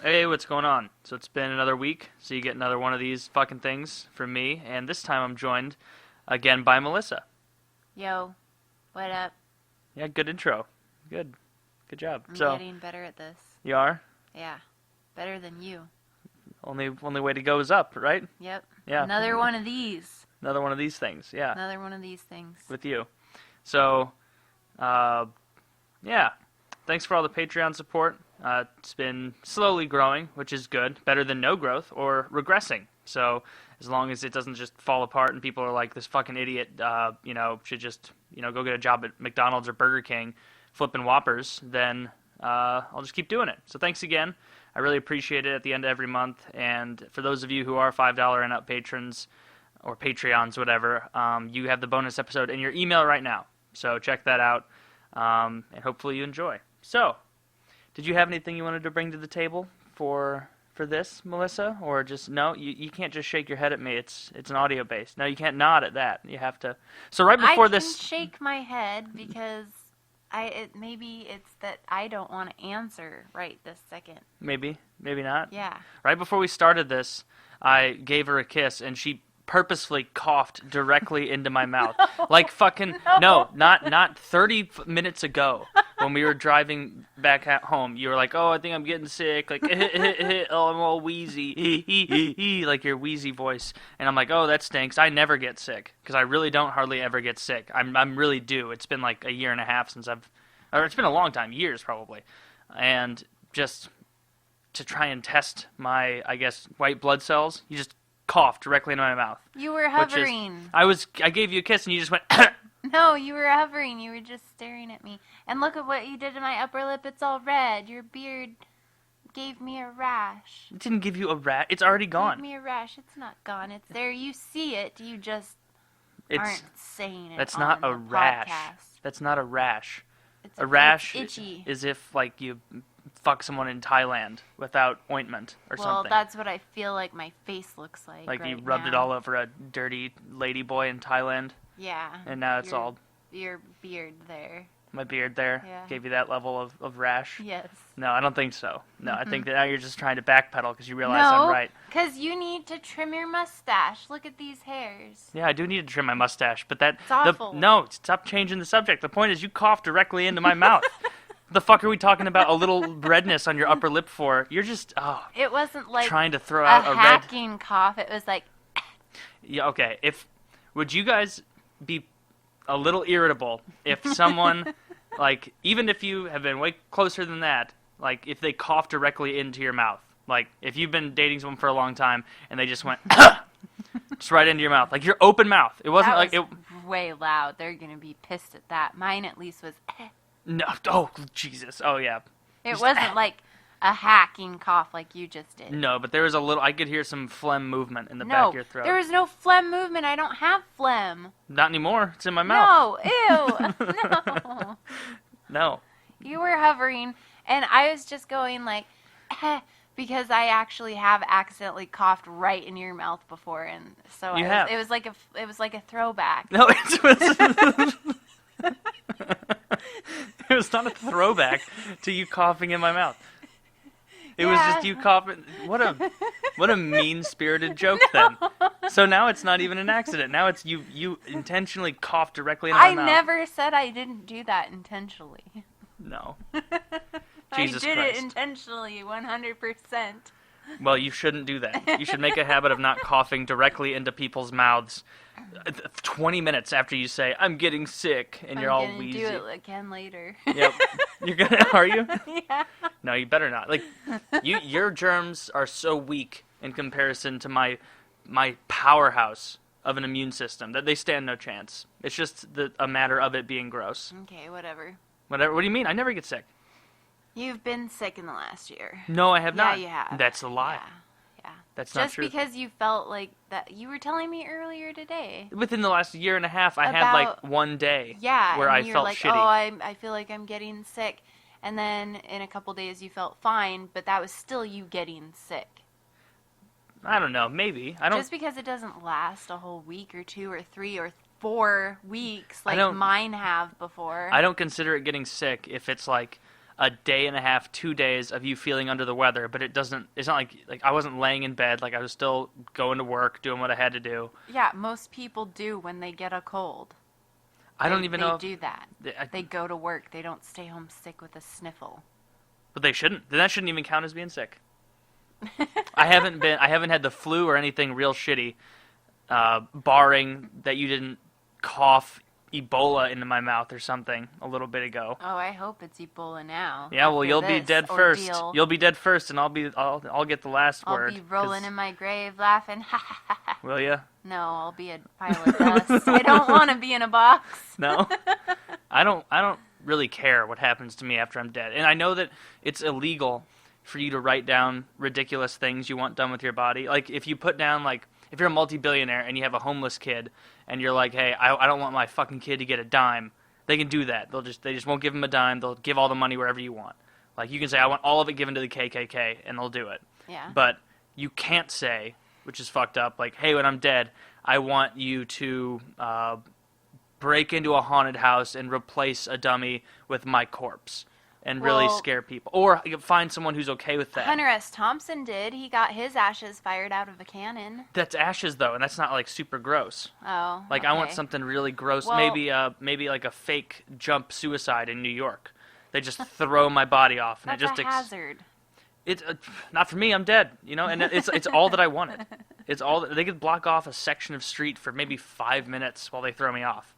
Hey, what's going on? So it's been another week, so you get another one of these fucking things from me, and this time I'm joined again by Melissa. Yo, what up? Yeah, good intro. Good job. I'm So getting better at this. you are? Yeah, better than you. Only way to go is up, right? Yep. Yeah. Another one of these. Another one of these things, yeah. Another one of these things. With you. So, yeah. Thanks for all the Patreon support. It's been slowly growing, which is good. Better than no growth or regressing. So, as long as it doesn't just fall apart and people are like, this fucking idiot, should just, go get a job at McDonald's or Burger King flipping Whoppers, then I'll just keep doing it. So thanks again. I really appreciate it at the end of every month. And for those of you who are $5 and up patrons, or Patreons, whatever, you have the bonus episode in your email right now. So check that out, and hopefully you enjoy. So, did you have anything you wanted to bring to the table for this, Melissa? Or just, no, you can't just shake your head at me. It's an audio base. No, you can't nod at that. You have to. So right before this. I can shake my head because maybe it's that I don't want to answer right this second. Maybe not. Yeah. Right before we started this, I gave her a kiss, and she purposefully coughed directly into my mouth. Like fucking, no, not 30 minutes ago when we were driving back at home. You were like, oh, I think I'm getting sick. Like, oh, I'm all wheezy. Like your wheezy voice. And I'm like, oh, that stinks. I never get sick because I really don't hardly ever get sick. I'm really due. It's been like a year and a half since it's been a long time, years probably. And just to try and test my, I guess, white blood cells, you just coughed directly into my mouth. You were hovering. I gave you a kiss and you just went. No, you were hovering. You were just staring at me. And look at what you did to my upper lip. It's all red. Your beard gave me a rash. It didn't give you a rash. It's already gone. Gave me a rash. It's not gone. It's there. You see it. You just aren't saying it. That's on not a the rash. podcast. That's not a rash. It's rash itchy. is if like you fuck someone in Thailand without ointment or something. Well, that's what I feel like my face looks like. Like right you rubbed it now. all over a dirty lady boy in Thailand. Yeah. And now it's all your beard there. my beard there. Yeah. Gave you that level of rash. Yes. No, I don't think so. No, I think that now you're just trying to backpedal because you realize I'm right. Because you need to trim your mustache. Look at these hairs. Yeah, I do need to trim my mustache, but It's awful. No, stop changing the subject. The point is you coughed directly into my mouth. The fuck are we talking about a little redness on your upper lip for? You're just, It wasn't like trying to throw out a red. hacking cough. It was like. Yeah, okay. Would you guys be a little irritable if someone, like, even if you have been way closer than that, like, if they cough directly into your mouth? Like, if you've been dating someone for a long time and they just went, just right into your mouth. Like, your open mouth. It wasn't that like was way loud. They're going to be pissed at that. Mine at least was. No, oh, Jesus. Oh, yeah. It wasn't like a hacking cough like you just did. No, but there was a little, I could hear some phlegm movement in the back of your throat. There was no phlegm movement. I don't have phlegm. Not anymore. It's in my mouth. No, ew. No. No. You were hovering, and I was just going like, because I actually have accidentally coughed right in your mouth before, and so it was like a throwback. No, it was. It was not a throwback to you coughing in my mouth. It was just you coughing. What a mean-spirited joke then. So now it's not even an accident. Now it's you intentionally coughed directly in my mouth. I never said I didn't do that intentionally. No. I Jesus did Christ. it intentionally, 100%. Well, you shouldn't do that. You should make a habit of not coughing directly into people's mouths 20 minutes after you say, I'm getting sick, and you're all wheezy. I'm going to do it again later. Yep. You're gonna, are you? Yeah. No, you better not. Like, your germs are so weak in comparison to my powerhouse of an immune system that they stand no chance. It's just a matter of it being gross. Okay, whatever. Whatever. What do you mean? I never get sick. You've been sick in the last year. No, I have not. Yeah, you have. That's a lie. Yeah. That's not true. Just because you felt like that. You were telling me earlier today. Within the last year and a half, I had like one day where I felt like, shitty. Oh, I feel like I'm getting sick. And then in a couple days you felt fine, but that was still you getting sick. I don't know. Maybe. I don't. Just because it doesn't last a whole week or 2 or 3 or 4 weeks like don't- mine have before. I don't consider it getting sick if it's like a day and a half, 2 days of you feeling under the weather, but it's not like I wasn't laying in bed, like I was still going to work, doing what I had to do. Yeah, most people do when they get a cold. I don't even know. They do that. They go to work. They don't stay home sick with a sniffle. But they shouldn't. Then that shouldn't even count as being sick. I haven't had the flu or anything real shitty, barring that you didn't cough Ebola into my mouth or something a little bit ago. Oh, I hope it's Ebola now. Yeah, well, you'll be dead first. You'll be dead first, and I'll get the last word. I'll be rolling in my grave laughing. Will you? No, I'll be a pile of dust. I don't want to be in a box. No, I don't really care what happens to me after I'm dead, and I know that it's illegal for you to write down ridiculous things you want done with your body. Like if you put down if you're a multi-billionaire and you have a homeless kid and you're like, hey, I don't want my fucking kid to get a dime, they can do that. They just won't give him a dime. They'll give all the money wherever you want. Like you can say, I want all of it given to the KKK, and they'll do it. Yeah. But you can't say, which is fucked up, like, hey, when I'm dead, I want you to break into a haunted house and replace a dummy with my corpse. And really scare people. Or find someone who's okay with that. Hunter S. Thompson did. He got his ashes fired out of a cannon. That's ashes, though, and that's not, super gross. Oh, okay. I want something really gross. Well, maybe like a fake jump suicide in New York. They just throw my body off. And that's a hazard. It's not for me. I'm dead, and it's all that I wanted. It's all they could block off a section of street for maybe 5 minutes while they throw me off.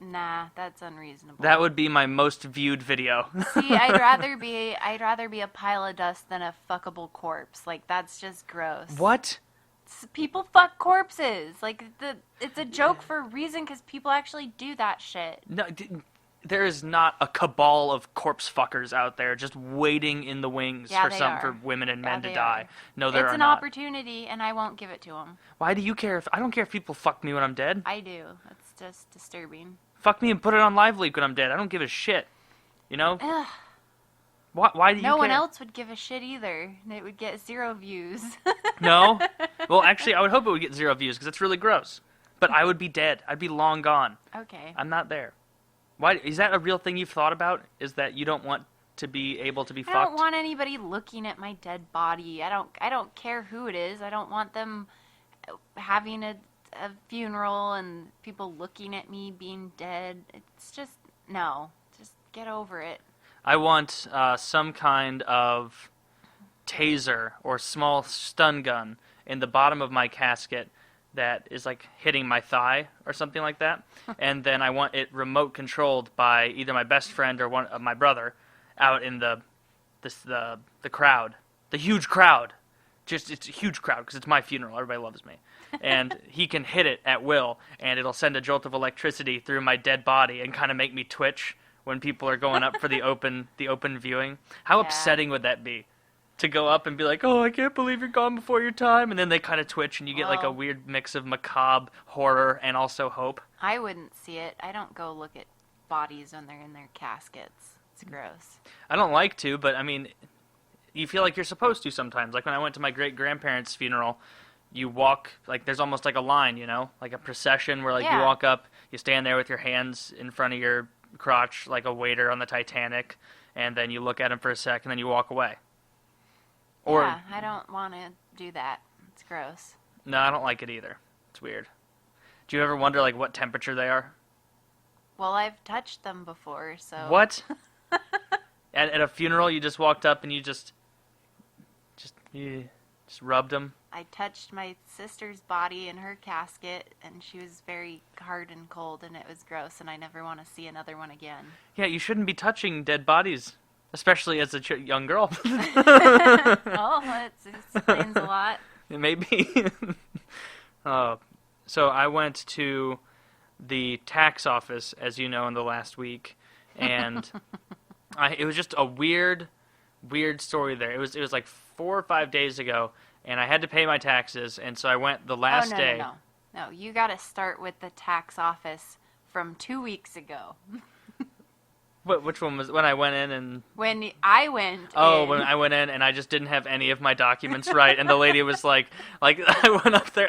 Nah, that's unreasonable. That would be my most viewed video. See, I'd rather be a pile of dust than a fuckable corpse. Like that's just gross. What? People fuck corpses. It's a joke for a reason because people actually do that shit. No, there is not a cabal of corpse fuckers out there just waiting in the wings for women and men to die. No, there are not. It's an opportunity, and I won't give it to them. Why do you care? I don't care if people fuck me when I'm dead. I do. It's just disturbing. Fuck me and put it on Live Leak when I'm dead. I don't give a shit. Ugh. Why do you care? No one else would give a shit either. It would get 0 views. No? Well, actually, I would hope it would get 0 views because it's really gross. But I would be dead. I'd be long gone. Okay. I'm not there. Why? Is that a real thing you've thought about? Is that you don't want to be able to be fucked? I don't want anybody looking at my dead body. I don't care who it is. I don't want them having a funeral and people looking at me being dead. It's just, no. Just get over it. I want some kind of taser or small stun gun in the bottom of my casket that is hitting my thigh or something like that. And then I want it remote controlled by either my best friend or one of my brother out in the crowd. The huge crowd. It's a huge crowd because it's my funeral. Everybody loves me. And he can hit it at will, and it'll send a jolt of electricity through my dead body and kind of make me twitch when people are going up for the open viewing. How upsetting would that be? To go up and be like, oh, I can't believe you're gone before your time, and then they kind of twitch, and you get a weird mix of macabre, horror, and also hope. I wouldn't see it. I don't go look at bodies when they're in their caskets. It's gross. I don't like to, but I mean, you feel like you're supposed to sometimes. Like when I went to my great-grandparents' funeral, you walk, there's almost like a line, like a procession where you walk up, you stand there with your hands in front of your crotch like a waiter on the Titanic, and then you look at him for a sec, and then you walk away. Yeah, I don't want to do that. It's gross. No, I don't like it either. It's weird. Do you ever wonder what temperature they are? Well, I've touched them before, so... What? At a funeral, you just walked up and you just rubbed them? I touched my sister's body in her casket, and she was very hard and cold, and it was gross, and I never want to see another one again. Yeah, you shouldn't be touching dead bodies, especially as a young girl. Oh, it explains a lot. Maybe. So I went to the tax office, as you know, in the last week, and it was just a weird story there. It was 4 or 5 days ago, and I had to pay my taxes, and so I went the last day. No, you got to start with the tax office from 2 weeks ago. Which one was when I went in and... When I went in. When I went in and I just didn't have any of my documents right, and the lady was like I went up there,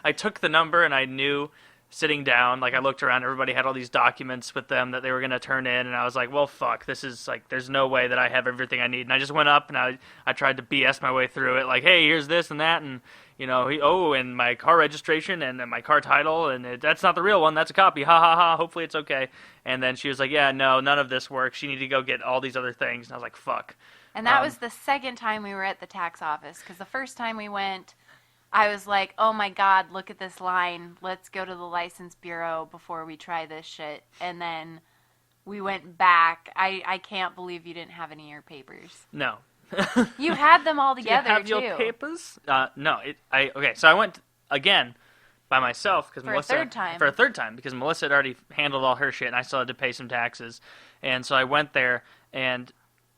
I took the number and I knew sitting down. Like, I looked around, everybody had all these documents with them that they were going to turn in, and I was like, well, fuck, this is, like, there's no way that I have everything I need. And I just went up, and I tried to BS my way through it, like, hey, here's this and that, and, and my car registration, and then my car title, and that's not the real one, that's a copy, ha ha ha, hopefully it's okay. And then she was like, yeah, no, none of this works, you need to go get all these other things. And I was like, fuck. And that was the second time we were at the tax office, because the first time we went, I was like, oh my God, look at this line. Let's go to the license bureau before we try this shit. And then we went back. I can't believe you didn't have any of your papers. No. You had them all together, Do you have too. your papers? No. Okay, so I went again by myself. For a third time, because Melissa had already handled all her shit, and I still had to pay some taxes. And so I went there, and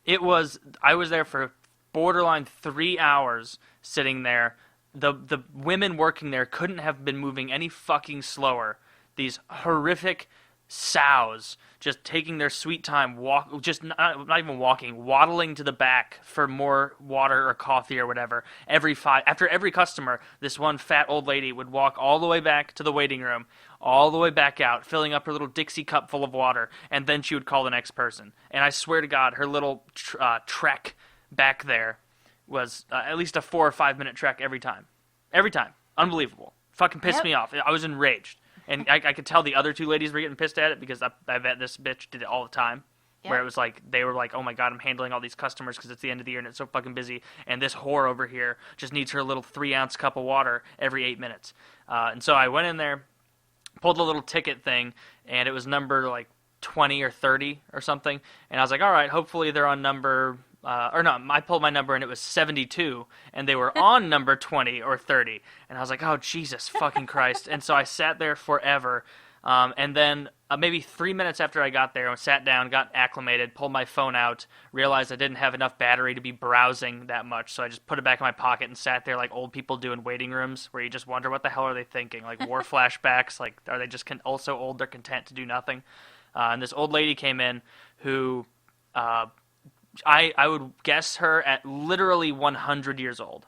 I was there for borderline 3 hours sitting there. The women working there couldn't have been moving any fucking slower. These horrific sows just taking their sweet time, not even walking, waddling to the back for more water or coffee or whatever. After every customer, this one fat old lady would walk all the way back to the waiting room, all the way back out, filling up her little Dixie cup full of water, and then she would call the next person. And I swear to God, her little trek back there was at least a 4 or 5 minute trek every time. Every time. Unbelievable. Fucking pissed me off. I was enraged. And I could tell the other two ladies were getting pissed at it because I bet this bitch did it all the time. Yep. Where it was like, they were like, oh my God, I'm handling all these customers because it's the end of the year and it's so fucking busy. And this whore over here just needs her little 3-ounce cup of water every 8 minutes. And so I went in there, pulled the little ticket thing, and it was number like 20 or 30 or something. And I was like, all right, hopefully they're on number... I pulled my number and it was 72, and they were on number 20 or 30, and I was like, oh, Jesus fucking Christ. And so I sat there forever, and then maybe 3 minutes after I got there, I sat down, got acclimated, pulled my phone out, realized I didn't have enough battery to be browsing that much, so I just put it back in my pocket and sat there like old people do in waiting rooms, where you just wonder, what the hell are they thinking? Like, war flashbacks? Like, are they just also old, they're content to do nothing? And this old lady came in who... I would guess her at literally 100 years old.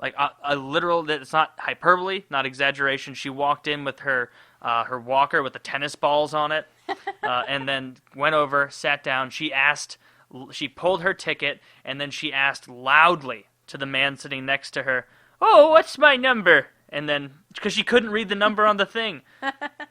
Like a literal, that's not hyperbole, not exaggeration. She walked in with her walker with the tennis balls on it, and then went over, sat down. She pulled her ticket, and then she asked loudly to the man sitting next to her, "Oh, what's my number?" And then, because she couldn't read the number on the thing.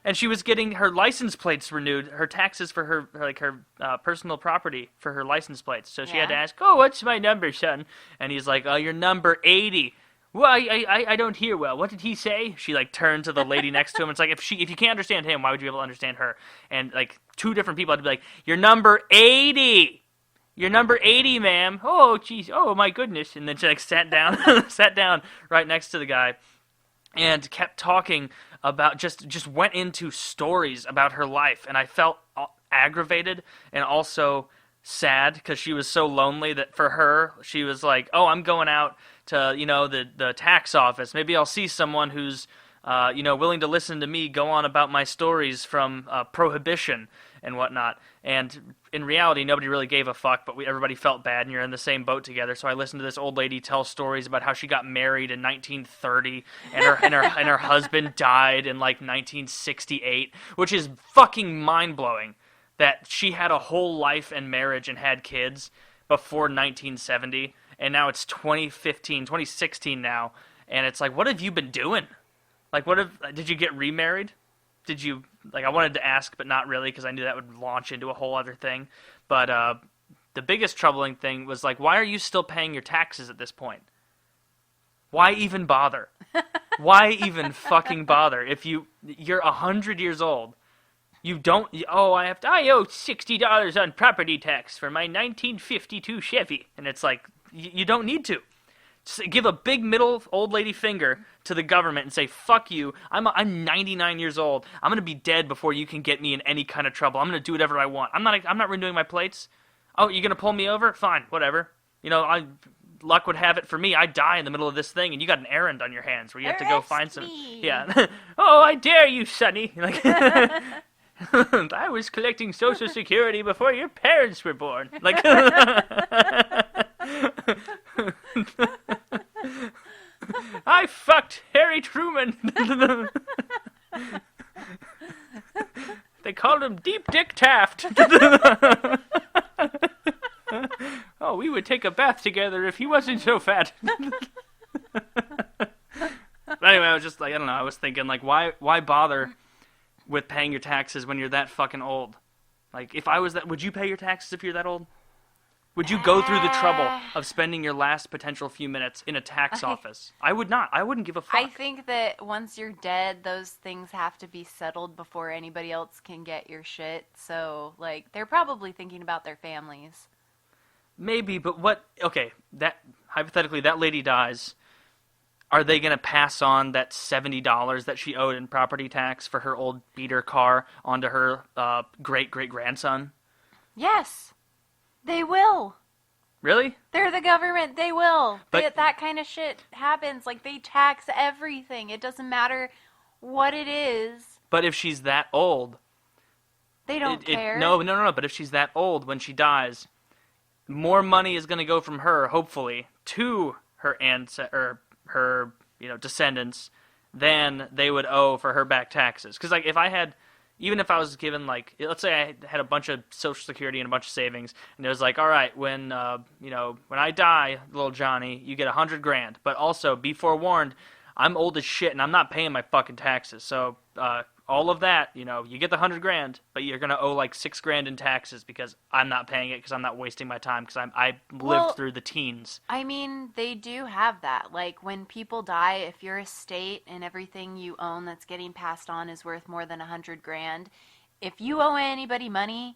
And she was getting her license plates renewed, her taxes for her personal property for her license plates. So she had to ask, "Oh, what's my number, son?" And he's like, "Oh, you're number 80. Well, I don't hear well. What did he say?" She like turned to the lady next to him. It's like, if you can't understand him, why would you be able to understand her? And like 2 different people had to be like, "You're number 80. You're number 80, ma'am. Oh, jeez. Oh, my goodness." And then she like sat down right next to the guy. And kept talking about, just went into stories about her life. And I felt aggravated and also sad, because she was so lonely that for her, she was like, oh, I'm going out to, the tax office. Maybe I'll see someone who's, willing to listen to me go on about my stories from Prohibition and whatnot. And in reality, nobody really gave a fuck, but everybody felt bad, and you're in the same boat together. So I listened to this old lady tell stories about how she got married in 1930, and her husband died in like 1968, which is fucking mind-blowing that she had a whole life and marriage and had kids before 1970, and now it's 2016 now, and it's like, what have you been doing? Like, did you get remarried? Did you, I wanted to ask, but not really, because I knew that would launch into a whole other thing. But the biggest troubling thing was, like, why are you still paying your taxes at this point? Why even bother? Why even fucking bother? If you're 100 years old, you don't, I owe $60 on property tax for my 1952 Chevy. And it's like, you don't need to. Just give a big middle old lady finger to the government and say, fuck you, I'm 99 years old, I'm going to be dead before you can get me in any kind of trouble, I'm going to do whatever I want, I'm not renewing my plates. Oh, you're going to pull me over? Fine, whatever. Luck would have it for me, I die in the middle of this thing, and you got an errand on your hands where you have to go find some... Yeah. Oh, I dare you, Sonny. Like, I was collecting Social Security before your parents were born. Like... I fucked Harry Truman. called him Deep Dick Taft. Oh, we would take a bath together if he wasn't so fat. But anyway, I was just like, I don't know, I was thinking, like, why bother with paying your taxes when you're that fucking old? Like, if I was that, would you pay your taxes if you're that old? Would you go through the trouble of spending your last potential few minutes in a tax office? I would not. I wouldn't give a fuck. I think that once you're dead, those things have to be settled before anybody else can get your shit. So, like, they're probably thinking about their families. Maybe, but what... Okay, that hypothetically, that lady dies. Are they going to pass on that $70 that she owed in property tax for her old beater car onto her great-great-grandson? Yes, they will. Really? They're the government. They will. But, that kind of shit happens. Like, they tax everything. It doesn't matter what it is. But if she's that old... They don't care. No. But if she's that old when she dies, more money is going to go from her, hopefully, to her her descendants than they would owe for her back taxes. Because, like, even if I was given, like, let's say I had a bunch of Social Security and a bunch of savings, and it was like, all right, when I die, little Johnny, you get $100,000, but also be forewarned, I'm old as shit and I'm not paying my fucking taxes. So, all of that, you get the $100,000, but you're gonna owe like $6,000 in taxes because I'm not paying it because I'm not wasting my time because I lived through the teens. I mean, they do have that. Like, when people die, if your estate and everything you own that's getting passed on is worth more than $100,000, if you owe anybody money,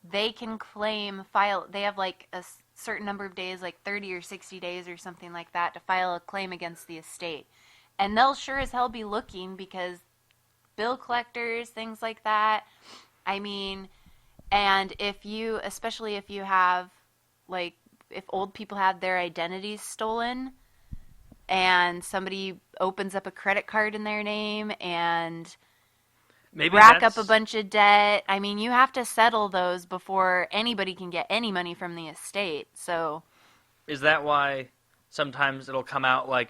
they can file. They have like a certain number of days, like 30 or 60 days or something like that, to file a claim against the estate, and they'll sure as hell be looking because bill collectors, things like that. I mean, and especially if you have, like, if old people have their identities stolen and somebody opens up a credit card in their name and rack up a bunch of debt, I mean, you have to settle those before anybody can get any money from the estate. So, is that why sometimes it'll come out like,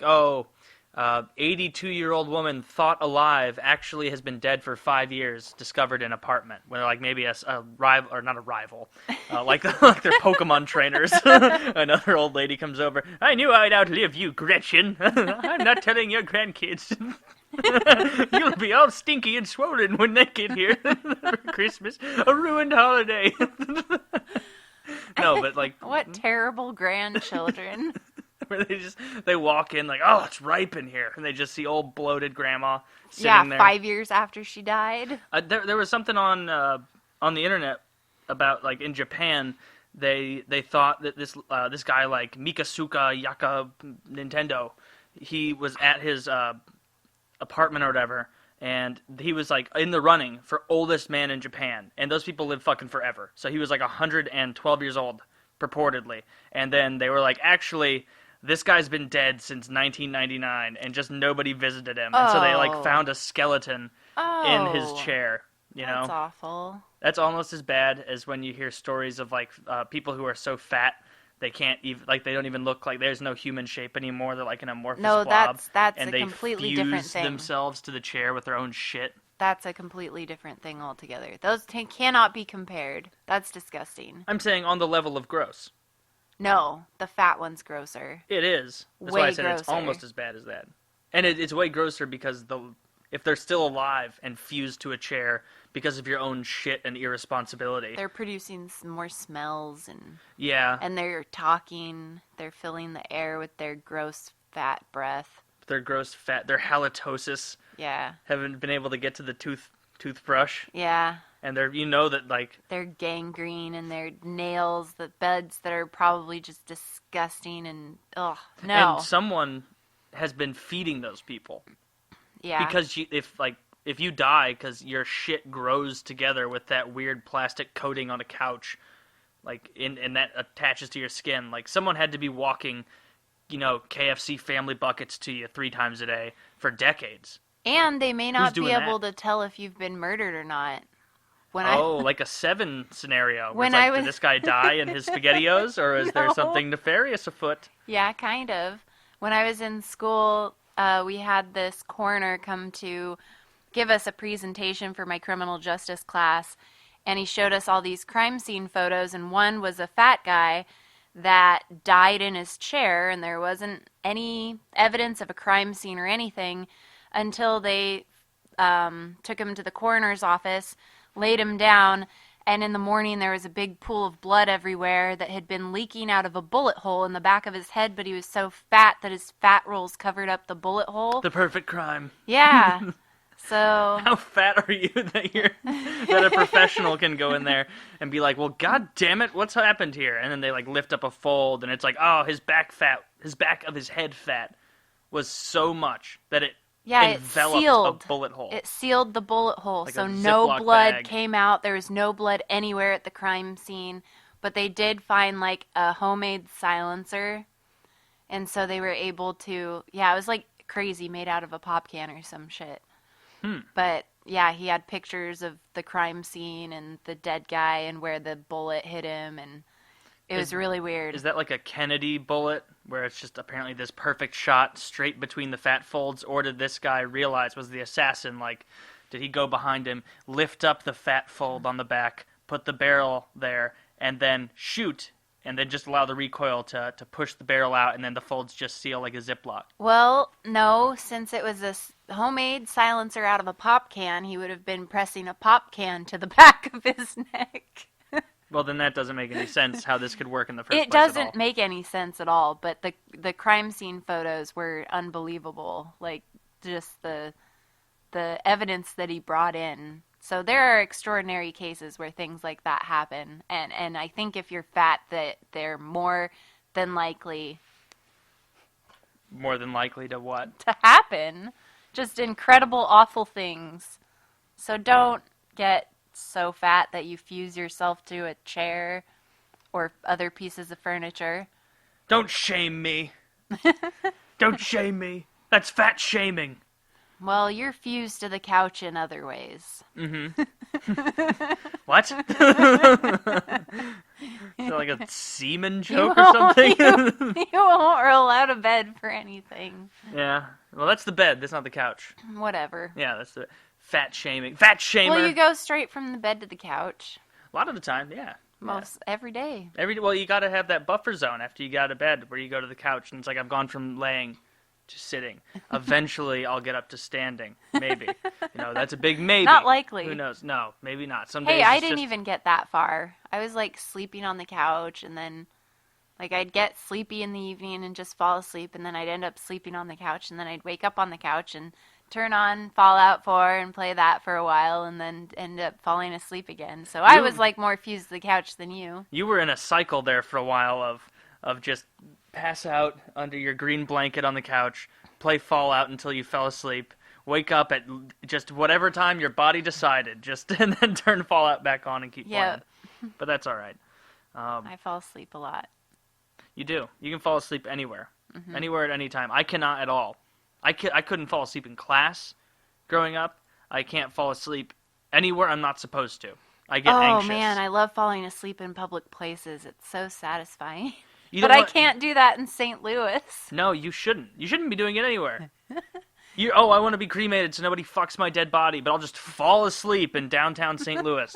82-year-old woman thought alive actually has been dead for 5 years, discovered in apartment. When they're like maybe a rival, or not a rival, like their Pokemon trainers. Another old lady comes over. I knew I'd outlive you, Gretchen. I'm not telling your grandkids. You'll be all stinky and swollen when they get here for Christmas. A ruined holiday. No, but like... What terrible grandchildren. Where they walk in like, oh, it's ripe in here, and they just see old bloated grandma sitting there. 5 years after she died. There was something on the internet about, like, in Japan, they thought that this guy, like Mikasuka Yaka Nintendo, he was at his apartment or whatever, and he was like in the running for oldest man in Japan, and those people live fucking forever. So he was like 112 years old purportedly, and then they were like, actually, this guy's been dead since 1999, and just nobody visited him. And so they, like, found a skeleton in his chair, you know? That's awful. That's almost as bad as when you hear stories of, like, people who are so fat they can't even, like, they don't even look like, there's no human shape anymore. They're like an amorphous blob. No, that's and a completely different thing. They fuse themselves to the chair with their own shit. That's a completely different thing altogether. Those cannot be compared. That's disgusting. I'm saying on the level of gross. No, the fat one's grosser. It is. That's way why I said grosser. It's almost as bad as that. And it's way grosser because if they're still alive and fused to a chair because of your own shit and irresponsibility. They're producing some more smells and... Yeah. And they're talking. They're filling the air with their gross fat breath. Their gross fat... Their halitosis. Yeah. Haven't been able to get to the toothbrush. Yeah. And that, like... They're gangrene, and their nails, the beds that are probably just disgusting, and, ugh, no. And someone has been feeding those people. Yeah. Because if you die because your shit grows together with that weird plastic coating on a couch, like, and that attaches to your skin, like, someone had to be walking, KFC family buckets to you 3 times a day for decades. And they may not be able to tell if you've been murdered or not. Like a Seven scenario. Did this guy die in his SpaghettiOs, or is there something nefarious afoot? Yeah, kind of. When I was in school, we had this coroner come to give us a presentation for my criminal justice class, and he showed us all these crime scene photos, and one was a fat guy that died in his chair, and there wasn't any evidence of a crime scene or anything until they took him to the coroner's office, laid him down, and in the morning there was a big pool of blood everywhere that had been leaking out of a bullet hole in the back of his head, but he was so fat that his fat rolls covered up the bullet hole. The perfect crime. Yeah. So how fat are you that a professional can go in there and be like, well, god damn it, what's happened here? And then they like lift up a fold, and it's like, oh, his back of his head fat was so much that it enveloped a bullet hole. It sealed the bullet hole, like so no Ziploc blood bag. came out. There was no blood anywhere at the crime scene, but they did find like a homemade silencer, and so they were able to. Yeah, it was like crazy, made out of a pop can or some shit. But yeah, he had pictures of the crime scene and the dead guy and where the bullet hit him, and it was really weird. Is that like a Kennedy bullet, where it's just apparently this perfect shot straight between the fat folds, or did this guy realize, was the assassin, like, did he go behind him, lift up the fat fold on the back, put the barrel there, and then shoot, and then just allow the recoil to push the barrel out, and then the folds just seal like a Ziploc? Well, no, since it was a homemade silencer out of a pop can, he would have been pressing a pop can to the back of his neck. Well, then that doesn't make any sense how this could work in the first place. It doesn't make any sense at all, but the crime scene photos were unbelievable. Like, just the evidence that he brought in. So there are extraordinary cases where things like that happen, and I think if you're fat, that they're more than likely to what? to happen. Just incredible, awful things. So don't get so fat that you fuse yourself to a chair or other pieces of furniture. Don't shame me. Don't shame me. That's fat shaming. Well, you're fused to the couch in other ways. Mm-hmm. What? Is that like a semen joke or something? You won't roll out of bed for anything. Yeah. Well, that's the bed. That's not the couch. Whatever. Yeah, that's the fat shaming. Fat shamer. Well, you go straight from the bed to the couch. A lot of the time, yeah. Every day. Well, you got to have that buffer zone after you get out of bed where you go to the couch, and it's like, I've gone from laying to sitting. Eventually, I'll get up to standing. Maybe. That's a big maybe. Not likely. Who knows? No, maybe not. Some Hey, days I it's didn't just... even get that far. I was like sleeping on the couch, and then like I'd get sleepy in the evening and just fall asleep, and then I'd end up sleeping on the couch, and then I'd wake up on the couch and turn on Fallout 4 and play that for a while, and then end up falling asleep again. So I was like more fused to the couch than you. You were in a cycle there for a while of just pass out under your green blanket on the couch, play Fallout until you fell asleep, wake up at just whatever time your body decided, and then turn Fallout back on and keep playing. But that's all right. I fall asleep a lot. You do. You can fall asleep anywhere. Mm-hmm. Anywhere at any time. I cannot at all. I couldn't fall asleep in class growing up. I can't fall asleep anywhere I'm not supposed to. I get anxious. Oh, man, I love falling asleep in public places. It's so satisfying. But I can't do that in St. Louis. No, you shouldn't. You shouldn't be doing it anywhere. I want to be cremated so nobody fucks my dead body, but I'll just fall asleep in downtown St. Louis.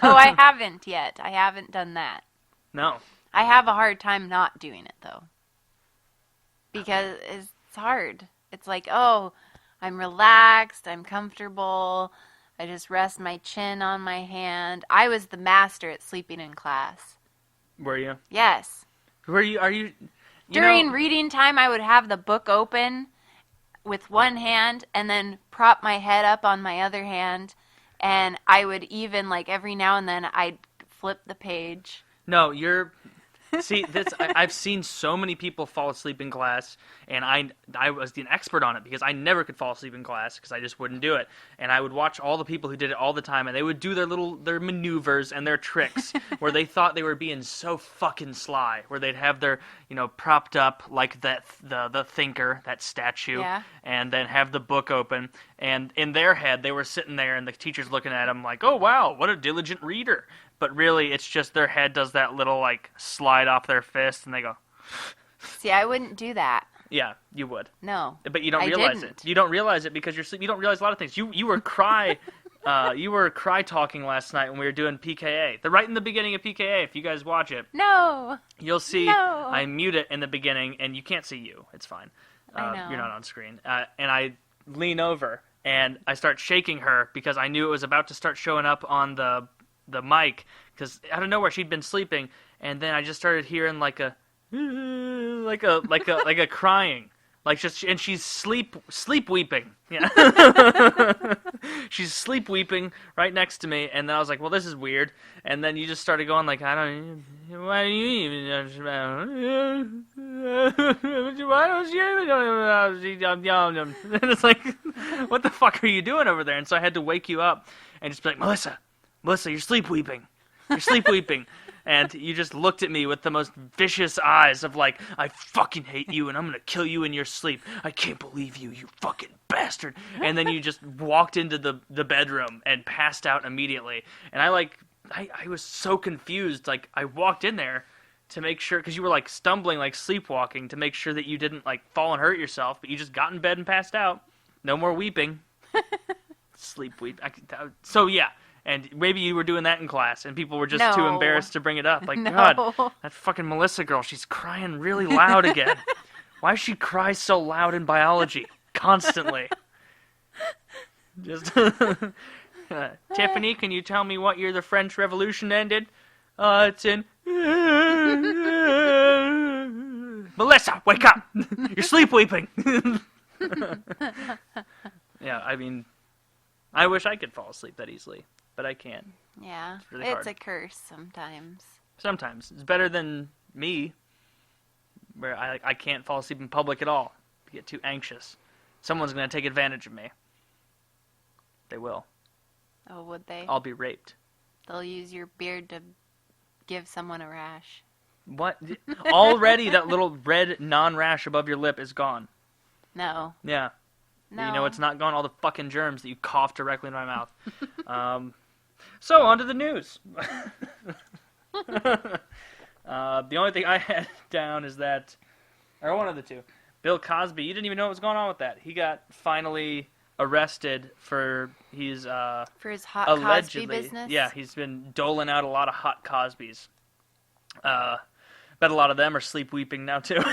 Oh, I haven't yet. I haven't done that. No. I have a hard time not doing it, though. Because it's hard. It's like, oh, I'm relaxed, I'm comfortable, I just rest my chin on my hand. I was the master at sleeping in class. Were you? Yes. Are you During reading time, I would have the book open with one hand and then prop my head up on my other hand, and I would even, like, every now and then, I'd flip the page. No, See, I've seen so many people fall asleep in class, and I was an expert on it because I never could fall asleep in class because I just wouldn't do it. And I would watch all the people who did it all the time, and they would do their maneuvers and their tricks where they thought they were being so fucking sly, where they'd have their, propped up like the thinker, that statue, and then have the book open, and in their head they were sitting there, and the teacher's looking at them like, oh wow, what a diligent reader. But really, it's just their head does that little, like, slide off their fist, and they go... See, I wouldn't do that. Yeah, you would. No. But you don't I realize didn't. it. You don't realize it because you're sleep. You don't realize a lot of things. You were cry talking last night when we were doing PKA. Right in the beginning of PKA, if you guys watch it, No. you'll see No. I mute it in the beginning, and you can't see you. It's fine. I know. You're not on screen. And I lean over, and I start shaking her because I knew it was about to start showing up on the mic, because out of nowhere she'd been sleeping, and then I just started hearing like a crying, and she's sleep weeping. Yeah. She's sleep weeping right next to me, and then I was like, well, this is weird. And then you just started going like, why do you even why don't you even and it's like, what the fuck are you doing over there? And so I had to wake you up and just be like, Melissa, you're sleep weeping. And you just looked at me with the most vicious eyes of like, I fucking hate you and I'm gonna kill you in your sleep. I can't believe you fucking bastard. And then you just walked into the bedroom and passed out immediately. And I was so confused. Like, I walked in there to make sure, because you were like stumbling, like sleepwalking, to make sure that you didn't like fall and hurt yourself, but you just got in bed and passed out. No more weeping. Sleep weep. So yeah. And maybe you were doing that in class, and people were just too embarrassed to bring it up. Like, No. God, that fucking Melissa girl, she's crying really loud again. Why does she cry so loud in biology? Constantly. Just Tiffany, can you tell me what year the French Revolution ended? It's in... Melissa, wake up! You're sleep weeping! Yeah, I mean, I wish I could fall asleep that easily. But I can't. Yeah, it's really hard. a curse sometimes. Sometimes. It's better than me, where I can't fall asleep in public at all. I get too anxious. Someone's going to take advantage of me. They will. Oh, would they? I'll be raped. They'll use your beard to give someone a rash. What? Already that little red non-rash above your lip is gone. No. Yeah. No. You know it's not gone? All the fucking germs that you cough directly into my mouth. So, on to the news. The only thing I had down is that, or one of the two, Bill Cosby, you didn't even know what was going on with that. He got finally arrested for his hot allegedly, Cosby business? Yeah, he's been doling out a lot of hot Cosbys. Bet a lot of them are sleep weeping now, too.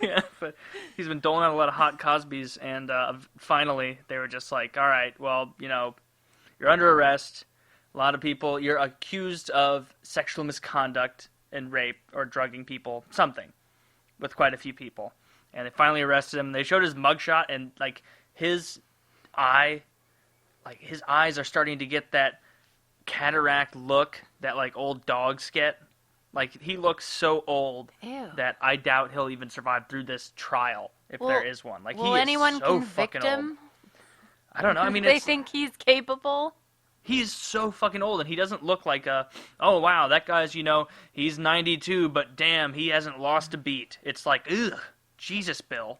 Yeah, but he's been doling out a lot of hot Cosbys, and finally they were just like, all right, well, you're under arrest. A lot of people, you're accused of sexual misconduct and rape or drugging people, something, with quite a few people. And they finally arrested him. They showed his mugshot, and his eyes are starting to get that cataract look that old dogs get. He looks so old that I doubt he'll even survive through this trial, if there is one. Will he anyone is so convict fucking him? old. I don't know. I mean, they think he's capable? He's so fucking old, and he doesn't look like oh, wow, that guy's, he's 92, but damn, he hasn't lost a beat. It's like, ugh, Jesus, Bill.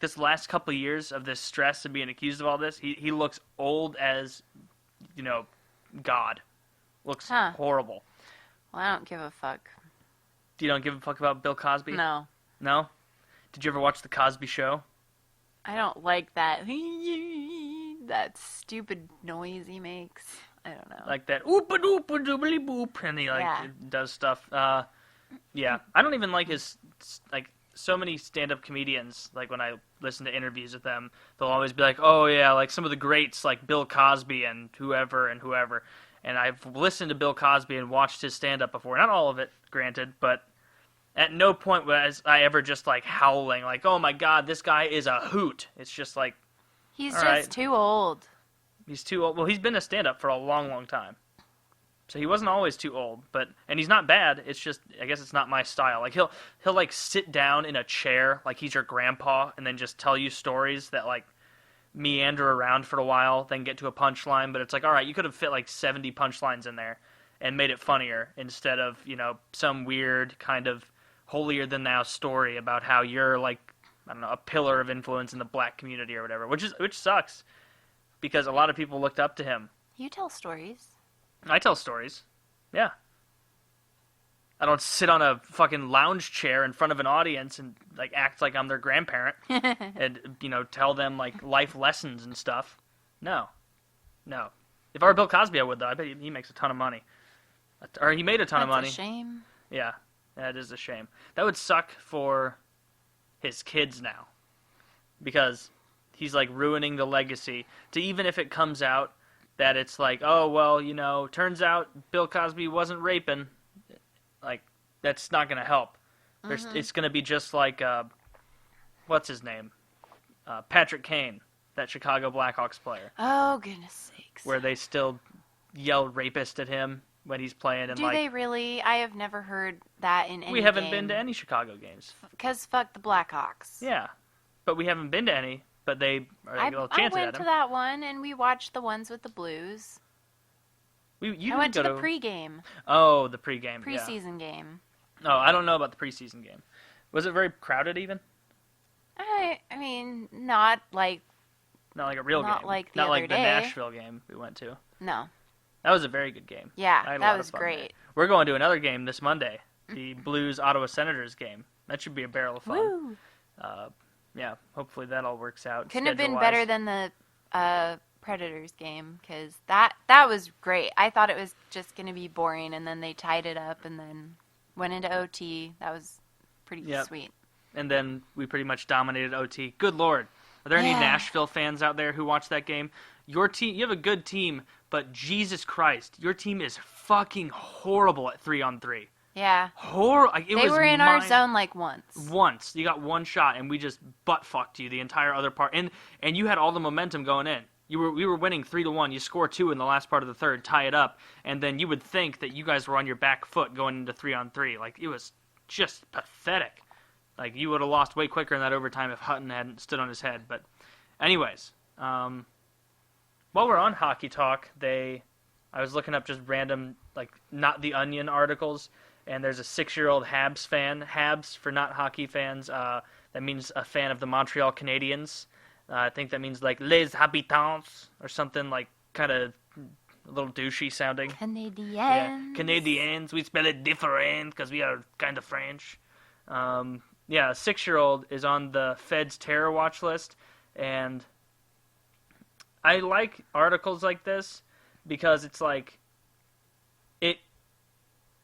This last couple of years of this stress and being accused of all this, he looks old as, God. Looks horrible. Well, I don't give a fuck. You don't give a fuck about Bill Cosby? No. No? Did you ever watch The Cosby Show? I don't like that. That stupid noise he makes. I don't know. Like that oop-a-doop-a-doobly boop, and he does stuff. Yeah. I don't even like his, so many stand-up comedians, when I listen to interviews with them, they'll always be like, oh yeah, some of the greats, like Bill Cosby and whoever. And I've listened to Bill Cosby and watched his stand-up before. Not all of it, granted, but at no point was I ever just, howling, oh my god, this guy is a hoot. It's just he's just too old. He's too old. Well, he's been a stand-up for a long, long time. So he wasn't always too old, and he's not bad. It's just, I guess it's not my style. He'll sit down in a chair like he's your grandpa and then just tell you stories that, meander around for a while, then get to a punchline, but it's all right, you could have fit 70 punchlines in there and made it funnier instead of, some weird kind of holier-than-thou story about how you're, I don't know, a pillar of influence in the black community or whatever, which sucks, because a lot of people looked up to him. You tell stories. I tell stories. Yeah. I don't sit on a fucking lounge chair in front of an audience and like act like I'm their grandparent and tell them like life lessons and stuff. No. If I were Bill Cosby, I would though. I bet he makes a ton of money, or he made a ton of money. That's a shame. Yeah, that is a shame. That would suck for his kids now, because he's like ruining the legacy. To even if it comes out that it's like, oh well, turns out Bill Cosby wasn't raping. Like, that's not going to help. It's going to be just like, what's his name? Patrick Kane, that Chicago Blackhawks player. Oh, goodness sakes. Where they still yell rapist at him when he's playing. And Do they really? I have never heard that in any We haven't game. been to any Chicago games. Because fuck the Blackhawks. Yeah. But we haven't been to any, but they are a little chance I at went him. to that one, and we watched the ones with the Blues. I went to the pregame. Oh, the pregame. Preseason game. Oh, I don't know about the preseason game. Was it very crowded even? I mean, not like a real game. Not like the Not other like the day. Nashville game we went to. No. That was a very good game. Yeah, I had a that lot was of fun great. there. We're going to another game this Monday, the Blues Ottawa Senators game. That should be a barrel of fun. Woo! Yeah, hopefully that all works out. Couldn't have been schedule-wise. better than the Predators game, because that was great. I thought it was just going to be boring, and then they tied it up and then went into OT. That was pretty sweet. And then we pretty much dominated OT. Good Lord. Are there any Nashville fans out there who watch that game? Your team, you have a good team, but Jesus Christ, your team is fucking horrible at 3-on-3. Yeah. They were in our zone like once. Once. You got one shot, and we just butt-fucked you the entire other part. And you had all the momentum going in. We were winning 3-1. You score 2 in the last part of the third, tie it up, and then you would think that you guys were on your back foot going into 3-on-3. Like, it was just pathetic. Like, you would have lost way quicker in that overtime if Hutton hadn't stood on his head. But anyways, while we're on Hockey Talk, I was looking up just random, like, Not the Onion articles, and there's a 6-year-old Habs fan. Habs, for not hockey fans, that means a fan of the Montreal Canadiens. I think that means, like, les habitants, or something, like, kind of a little douchey sounding. Canadiens. Yeah, Canadiens. We spell it different because we are kind of French. Yeah, a 6-year-old is on the Fed's terror watch list, and I like articles like this because it's like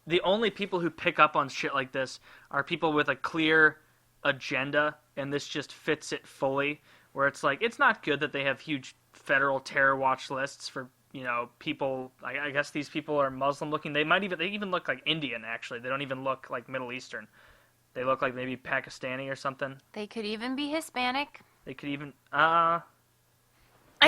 the only people who pick up on shit like this are people with a clear agenda, and this just fits it fully, where it's like, it's not good that they have huge federal terror watch lists for, people. I guess these people are Muslim looking. They even look like Indian, actually. They don't even look like Middle Eastern. They look like maybe Pakistani or something. They could even be Hispanic. They could even, I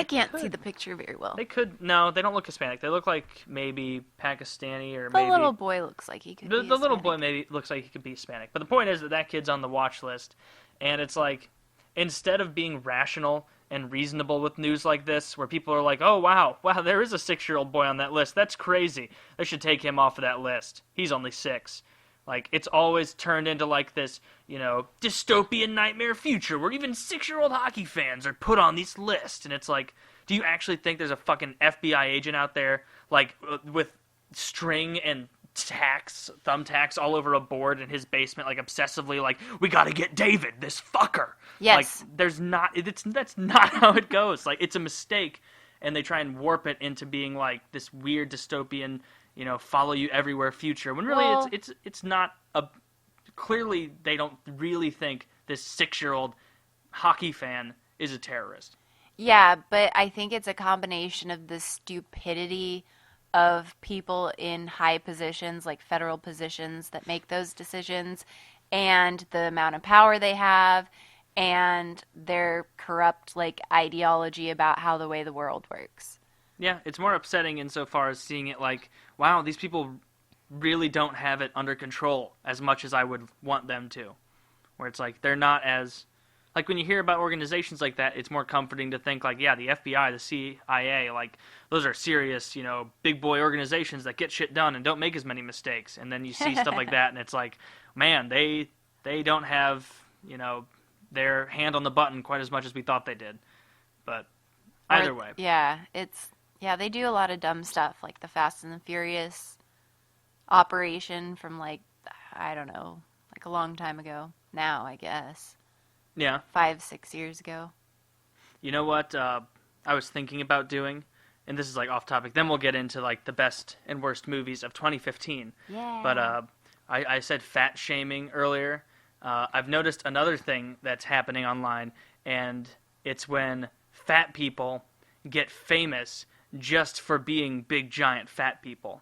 can't see the picture very well. They could, no, they don't look Hispanic. They look like maybe Pakistani or the maybe... The little boy looks like he could be The Hispanic. little boy maybe looks like he could be Hispanic. But the point is that kid's on the watch list, and it's like, instead of being rational and reasonable with news like this, where people are like, oh, wow, there is a 6-year-old boy on that list. That's crazy. They should take him off of that list. He's only 6. Like, it's always turned into, like, this, dystopian nightmare future where even 6-year-old hockey fans are put on this list. And it's like, do you actually think there's a fucking FBI agent out there, like, with string and thumbtacks all over a board in his basement, like, obsessively, like, we gotta get David, this fucker. Yes. Like, that's not how it goes. Like, it's a mistake, and they try and warp it into being, like, this weird dystopian, follow you everywhere future. When really it's not clearly they don't really think this 6-year-old hockey fan is a terrorist. Yeah, but I think it's a combination of the stupidity of people in high positions, like federal positions, that make those decisions, and the amount of power they have, and their corrupt, like, ideology about how the way the world works. Yeah, it's more upsetting insofar as seeing it like, wow, these people really don't have it under control as much as I would want them to. Where it's like, they're not as... Like, when you hear about organizations like that, it's more comforting to think, like, yeah, the FBI, the CIA, like, those are serious, big boy organizations that get shit done and don't make as many mistakes. And then you see stuff like that, and it's like, man, they don't have, their hand on the button quite as much as we thought they did. But either way. Yeah, they do a lot of dumb stuff, like the Fast and the Furious operation from, like, I don't know, like a long time ago. Now, I guess. Yeah. 5-6 years ago. You know what I was thinking about doing? And this is like off topic. Then we'll get into like the best and worst movies of 2015. Yeah. But I said fat shaming earlier. I've noticed another thing that's happening online, and it's when fat people get famous just for being big, giant fat people.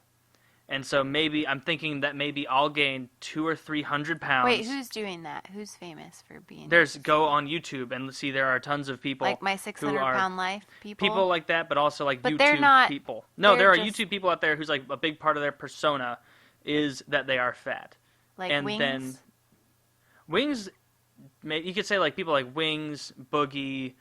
And so maybe I'm thinking that maybe I'll gain 200 or 300 pounds. Wait, who's doing that? Who's famous for being? Go on YouTube and see there are tons of people like my 600-pound life people. People like that, but also like but YouTube they're not, people. No, there are just... YouTube people out there who's like a big part of their persona is that they are fat. Like and Wings. Then Wings, you could say like people like Wings, Boogie.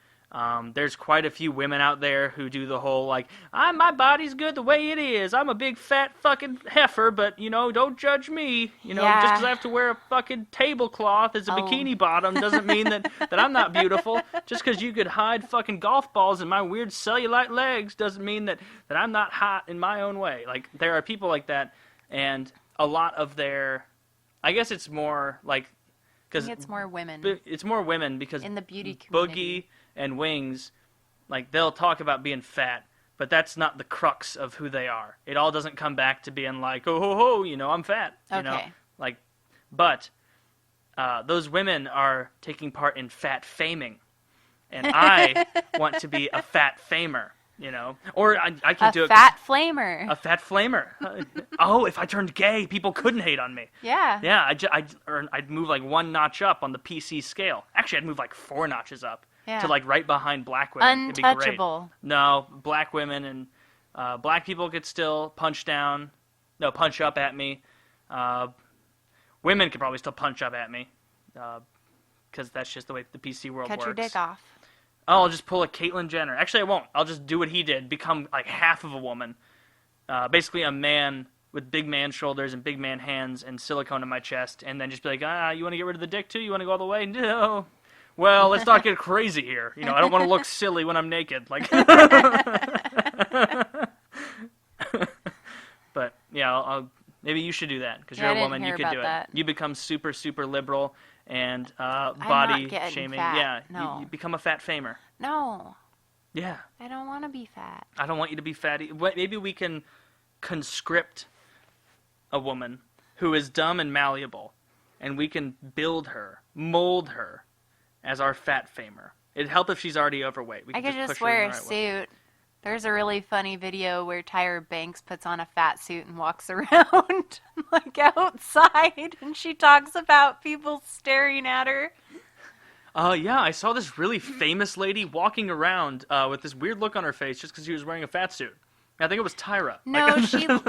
There's quite a few women out there who do the whole like, my body's good the way it is. I'm a big fat fucking heifer, but don't judge me. Just because I have to wear a fucking tablecloth as a bikini bottom doesn't mean that I'm not beautiful. Just because you could hide fucking golf balls in my weird cellulite legs doesn't mean that I'm not hot in my own way. Like there are people like that, and a lot of I guess it's more like. I think it's more women. It's more women because in the beauty community. Boogie and Wings, like they'll talk about being fat, but that's not the crux of who they are. It all doesn't come back to being like, oh ho ho, I'm fat. Okay. But those women are taking part in fat faming, and I want to be a fat famer. Or I can do it. A fat flamer. A fat flamer. If I turned gay, people couldn't hate on me. Yeah. Yeah, I'd move like one notch up on the PC scale. Actually, I'd move like 4 notches up to like right behind black women. Untouchable. It'd be great. No, black women and black people could still punch up at me. Women could probably still punch up at me because that's just the way the PC world works. Cut your dick off. Oh, I'll just pull a Caitlyn Jenner. Actually, I won't. I'll just do what he did. Become like half of a woman. Basically a man with big man shoulders and big man hands and silicone in my chest. And then just be like, you want to get rid of the dick too? You want to go all the way? No. Well, let's not get crazy here. I don't want to look silly when I'm naked. Like, but yeah, maybe you should do that because you're a woman. You could do it. You become super, super liberal. And body shaming. Fat. Yeah, no. you become a fat famer. No. Yeah. I don't want to be fat. I don't want you to be fatty. Maybe we can conscript a woman who is dumb and malleable, and we can mold her as our fat famer. It'd help if she's already overweight. I could just wear a suit. There's a really funny video where Tyra Banks puts on a fat suit and walks around like outside, and she talks about people staring at her. Yeah, I saw this really famous lady walking around with this weird look on her face just because she was wearing a fat suit. I think it was Tyra. No,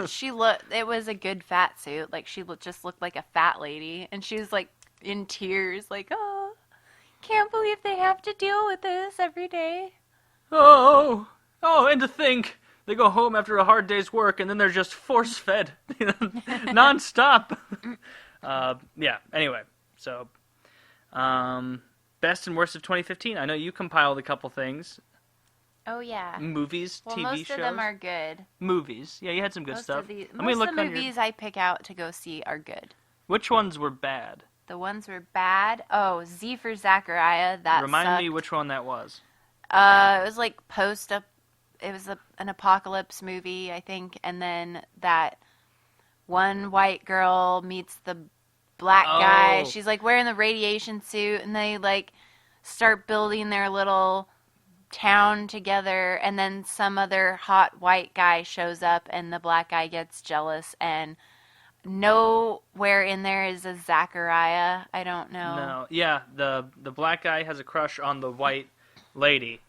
she looked. It was a good fat suit. Like she just looked like a fat lady, and she was like in tears, like, oh, can't believe they have to deal with this every day. Oh, and to think they go home after a hard day's work and then they're just force-fed, non-stop. Yeah, anyway, so best and worst of 2015. I know you compiled a couple things. Oh, yeah. Movies, TV shows. Most of them are good. Movies. Yeah, you had some good stuff. Most of the movies I pick out to go see are good. Which ones were bad? The ones were bad? Oh, Z for Zachariah. That Remind me which one that was. It was like it was an apocalypse movie, I think, and then that one white girl meets the black guy. She's like wearing the radiation suit, and they like start building their little town together, and then some other hot white guy shows up, and the black guy gets jealous, and nowhere in there is a Zachariah. I don't know. No, yeah, the black guy has a crush on the white lady.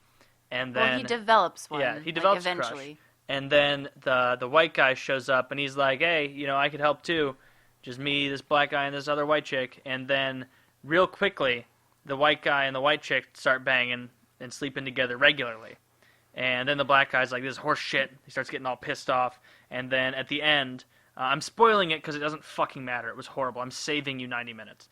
And then, he develops one. Yeah, he develops eventually. Crush. And then the white guy shows up, and he's like, hey, I could help too. Just me, this black guy, and this other white chick. And then, real quickly, the white guy and the white chick start banging and sleeping together regularly. And then the black guy's like, this is horse shit. He starts getting all pissed off. And then, at the end, I'm spoiling it because it doesn't fucking matter. It was horrible. I'm saving you 90 minutes.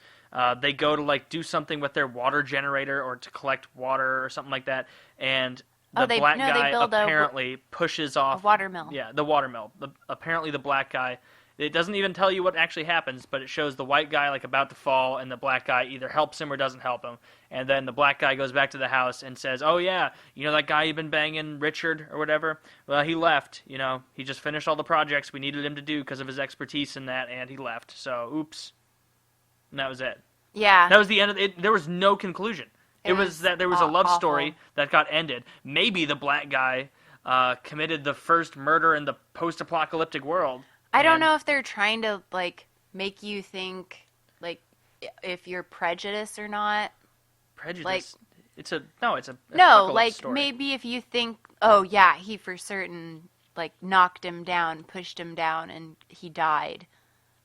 They go to like do something with their water generator or to collect water or something like that, and the black guy apparently pushes off a watermill. Yeah, the watermill. Apparently the black guy It doesn't even tell you what actually happens, but it shows the white guy like about to fall, and the black guy either helps him or doesn't help him. And then the black guy goes back to the house and says, "Oh yeah, you know that guy you've been banging, Richard or whatever? Well, he left. You know, he just finished all the projects we needed him to do because of his expertise in that, and he left. So, oops." And that was it. Yeah. That was the end of it. There was no conclusion. It was that there was a love story that got ended. Maybe the black guy committed the first murder in the post-apocalyptic world. I don't know if they're trying to, like, make you think, like, if you're prejudiced or not. Prejudice? Like, it's a no, like, story. maybe if you think, oh, yeah, he for certain, like, knocked him down, pushed him down, and he died,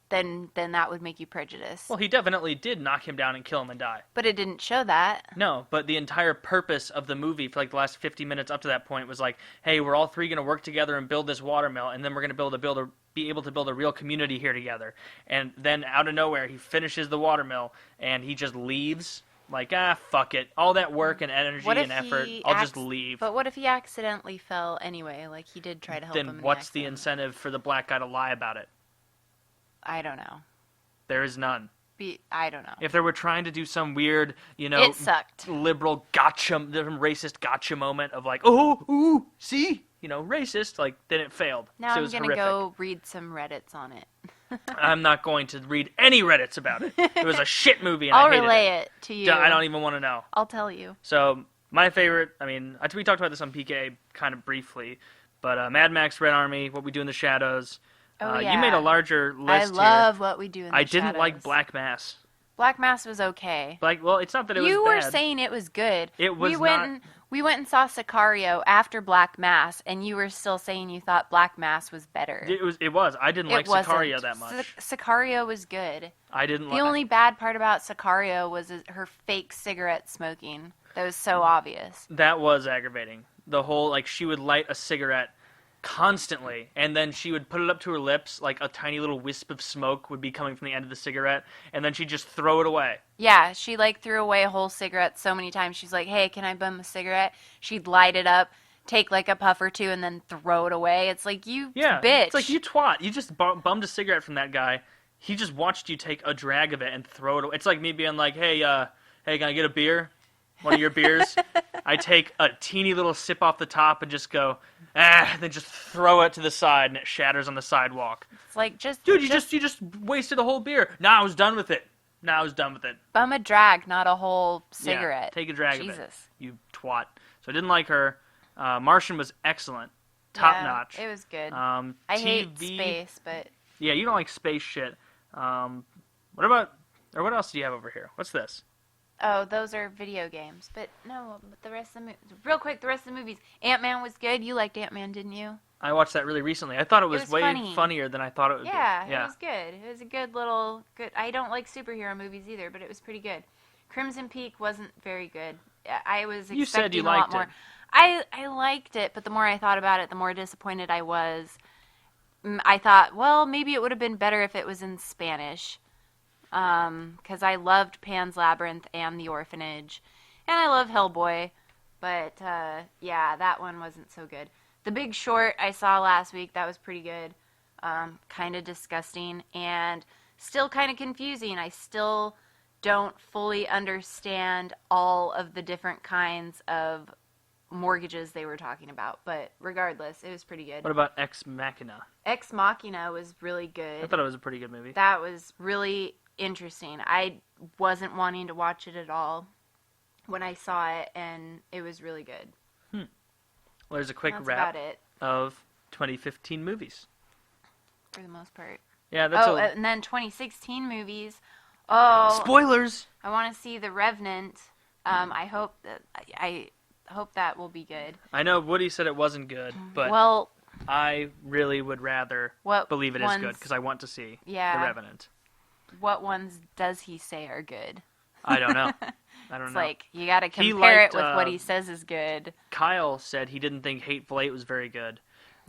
then that would make you prejudiced. Well, he definitely did knock him down and kill him and die. But it didn't show that. No, but the entire purpose of the movie for like the last 50 minutes up to that point was like, hey, we're all three going to work together and build this watermill, and then we're going to be able to build a real community here together. And then out of nowhere, he finishes the watermill, and he just leaves. Like, fuck it. All that work and energy and effort, I'll just leave. But what if he accidentally fell anyway? Like, he did try to help him. Then what's the incentive for the black guy to lie about it? I don't know. There is none. I don't know. If they were trying to do some weird, it sucked. Liberal gotcha, racist gotcha moment of like, ooh, see? Racist, like, then it failed. Now so I'm going to go read some Reddits on it. I'm not going to read any Reddits about it. It was a shit movie and I'll I hated relay it to you. I don't even want to know. I'll tell you. So, my favorite, we talked about this on PK kind of briefly, but Mad Max, Red Army, What We Do in the Shadows. Oh, yeah. You made a larger list here. I love What We Do in the Shadows. I didn't like Black Mass. Black Mass was okay. Well, it's not that it was bad. You were saying it was good. It was We went and saw Sicario after Black Mass, and you were still saying you thought Black Mass was better. It was. I didn't like Sicario that much. Sicario was good. I didn't like. The only bad part about Sicario was her fake cigarette smoking. That was so obvious. That was aggravating. The whole, like, she would light a cigarette constantly, and then she would put it up to her lips, like a tiny little wisp of smoke would be coming from the end of the cigarette, and then she'd just throw it away. Yeah, she like threw away a whole cigarette so many times. She's like, hey, can I bum a cigarette? She'd light it up, take like a puff or two, and then throw it away. It's like, bitch. It's like, you twat. You just bummed a cigarette from that guy. He just watched you take a drag of it and throw it away. It's like me being like, hey, can I get a beer? One of your beers? I take a teeny little sip off the top and just go, then just throw it to the side and it shatters on the sidewalk. It's like, dude, you just wasted a whole beer. I was done with it. Bum a drag, not a whole cigarette. Yeah, take a drag of it. Jesus. You twat. So I didn't like her. Martian was excellent. Top notch. It was good. I hate space, but... Yeah, you don't like space shit. What else do you have over here? What's this? Oh, those are video games. But no, the rest of the real quick, the rest of the movies. Ant-Man was good. You liked Ant-Man, didn't you? I watched that really recently. I thought it was way funny. funnier than I thought it would be. Yeah, it was good. It was a good. I don't like superhero movies either, but it was pretty good. Crimson Peak wasn't very good. I was expecting you said you a lot liked more. it. I liked it, but the more I thought about it, the more disappointed I was. I thought, well, maybe it would have been better if it was in Spanish. Because I loved Pan's Labyrinth and The Orphanage, and I love Hellboy, but that one wasn't so good. The Big Short I saw last week, that was pretty good, kind of disgusting, and still kind of confusing. I still don't fully understand all of the different kinds of mortgages they were talking about, but regardless, it was pretty good. What about Ex Machina? Ex Machina was really good. I thought it was a pretty good movie. That was really interesting. I wasn't wanting to watch it at all when I saw it, and it was really good. Well, there's a quick That's wrap about it. of 2015 movies. For the most part. Yeah, that's and then 2016 movies. Oh, spoilers! I want to see The Revenant. I hope that will be good. I know Woody said it wasn't good, but I really would rather believe it is good, because I want to see The Revenant. What ones does he say are good? I don't know. It's like, you got to compare it with what he says is good. Kyle said he didn't think Hateful Eight was very good.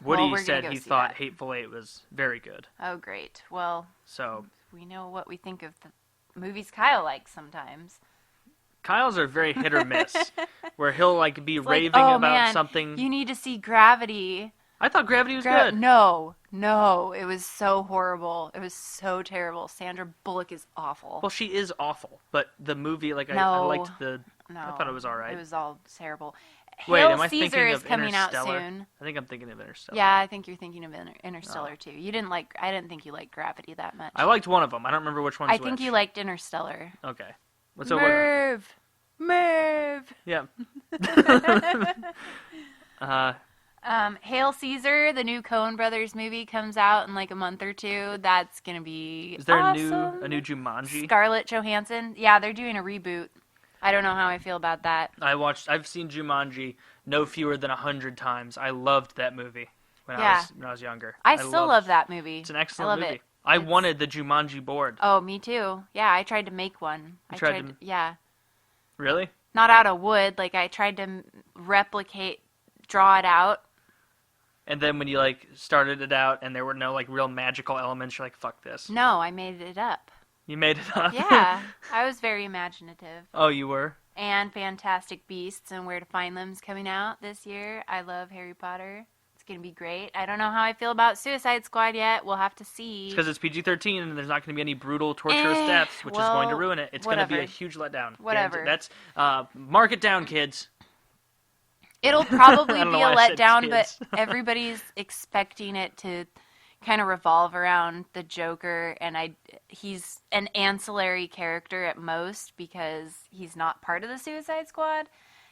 Woody said he thought Hateful Eight was very good. Oh, great. Well, so we know what we think of the movies Kyle likes sometimes. Kyle's are very hit or miss, where he'll be raving about something. You need to see Gravity. I thought Gravity was good. No, it was so horrible. It was so terrible. Sandra Bullock is awful. Well, she is awful, but the movie, like, I No. liked the... No, I thought it was all right. It was all terrible. Wait, Hail am I Caesar thinking is of coming out Interstellar? soon. I think I'm thinking of Interstellar. Yeah, I think you're thinking of Interstellar too. You didn't like. I didn't think you liked Gravity that much. I liked one of them. I don't remember which one's I think which. you liked Interstellar. Okay. Merv. Yeah. Hail Caesar, the new Coen Brothers movie comes out in like a month or two. That's gonna be Is there awesome. a new Jumanji? Scarlett Johansson. Yeah, they're doing a reboot. I don't know how I feel about that. I've seen Jumanji no fewer than 100 times. I loved that movie when I was younger. I still love that movie. It's an excellent I love movie. it. I wanted the Jumanji board. Oh, me too. Yeah, I tried to make one. Yeah. Really? Not out of wood. Like I tried to draw it out. And then when you like started it out and there were no like real magical elements, you're like, fuck this. No, I made it up. You made it up? Yeah, I was very imaginative. Oh, you were? And Fantastic Beasts and Where to Find Them's coming out this year. I love Harry Potter. It's going to be great. I don't know how I feel about Suicide Squad yet. We'll have to see. Because it's PG-13 and there's not going to be any brutal, torturous deaths, which is going to ruin it. It's going to be a huge letdown. Whatever. That's mark it down, kids. It'll probably be a letdown, but everybody's expecting it to kind of revolve around the Joker, and he's an ancillary character at most because he's not part of the Suicide Squad.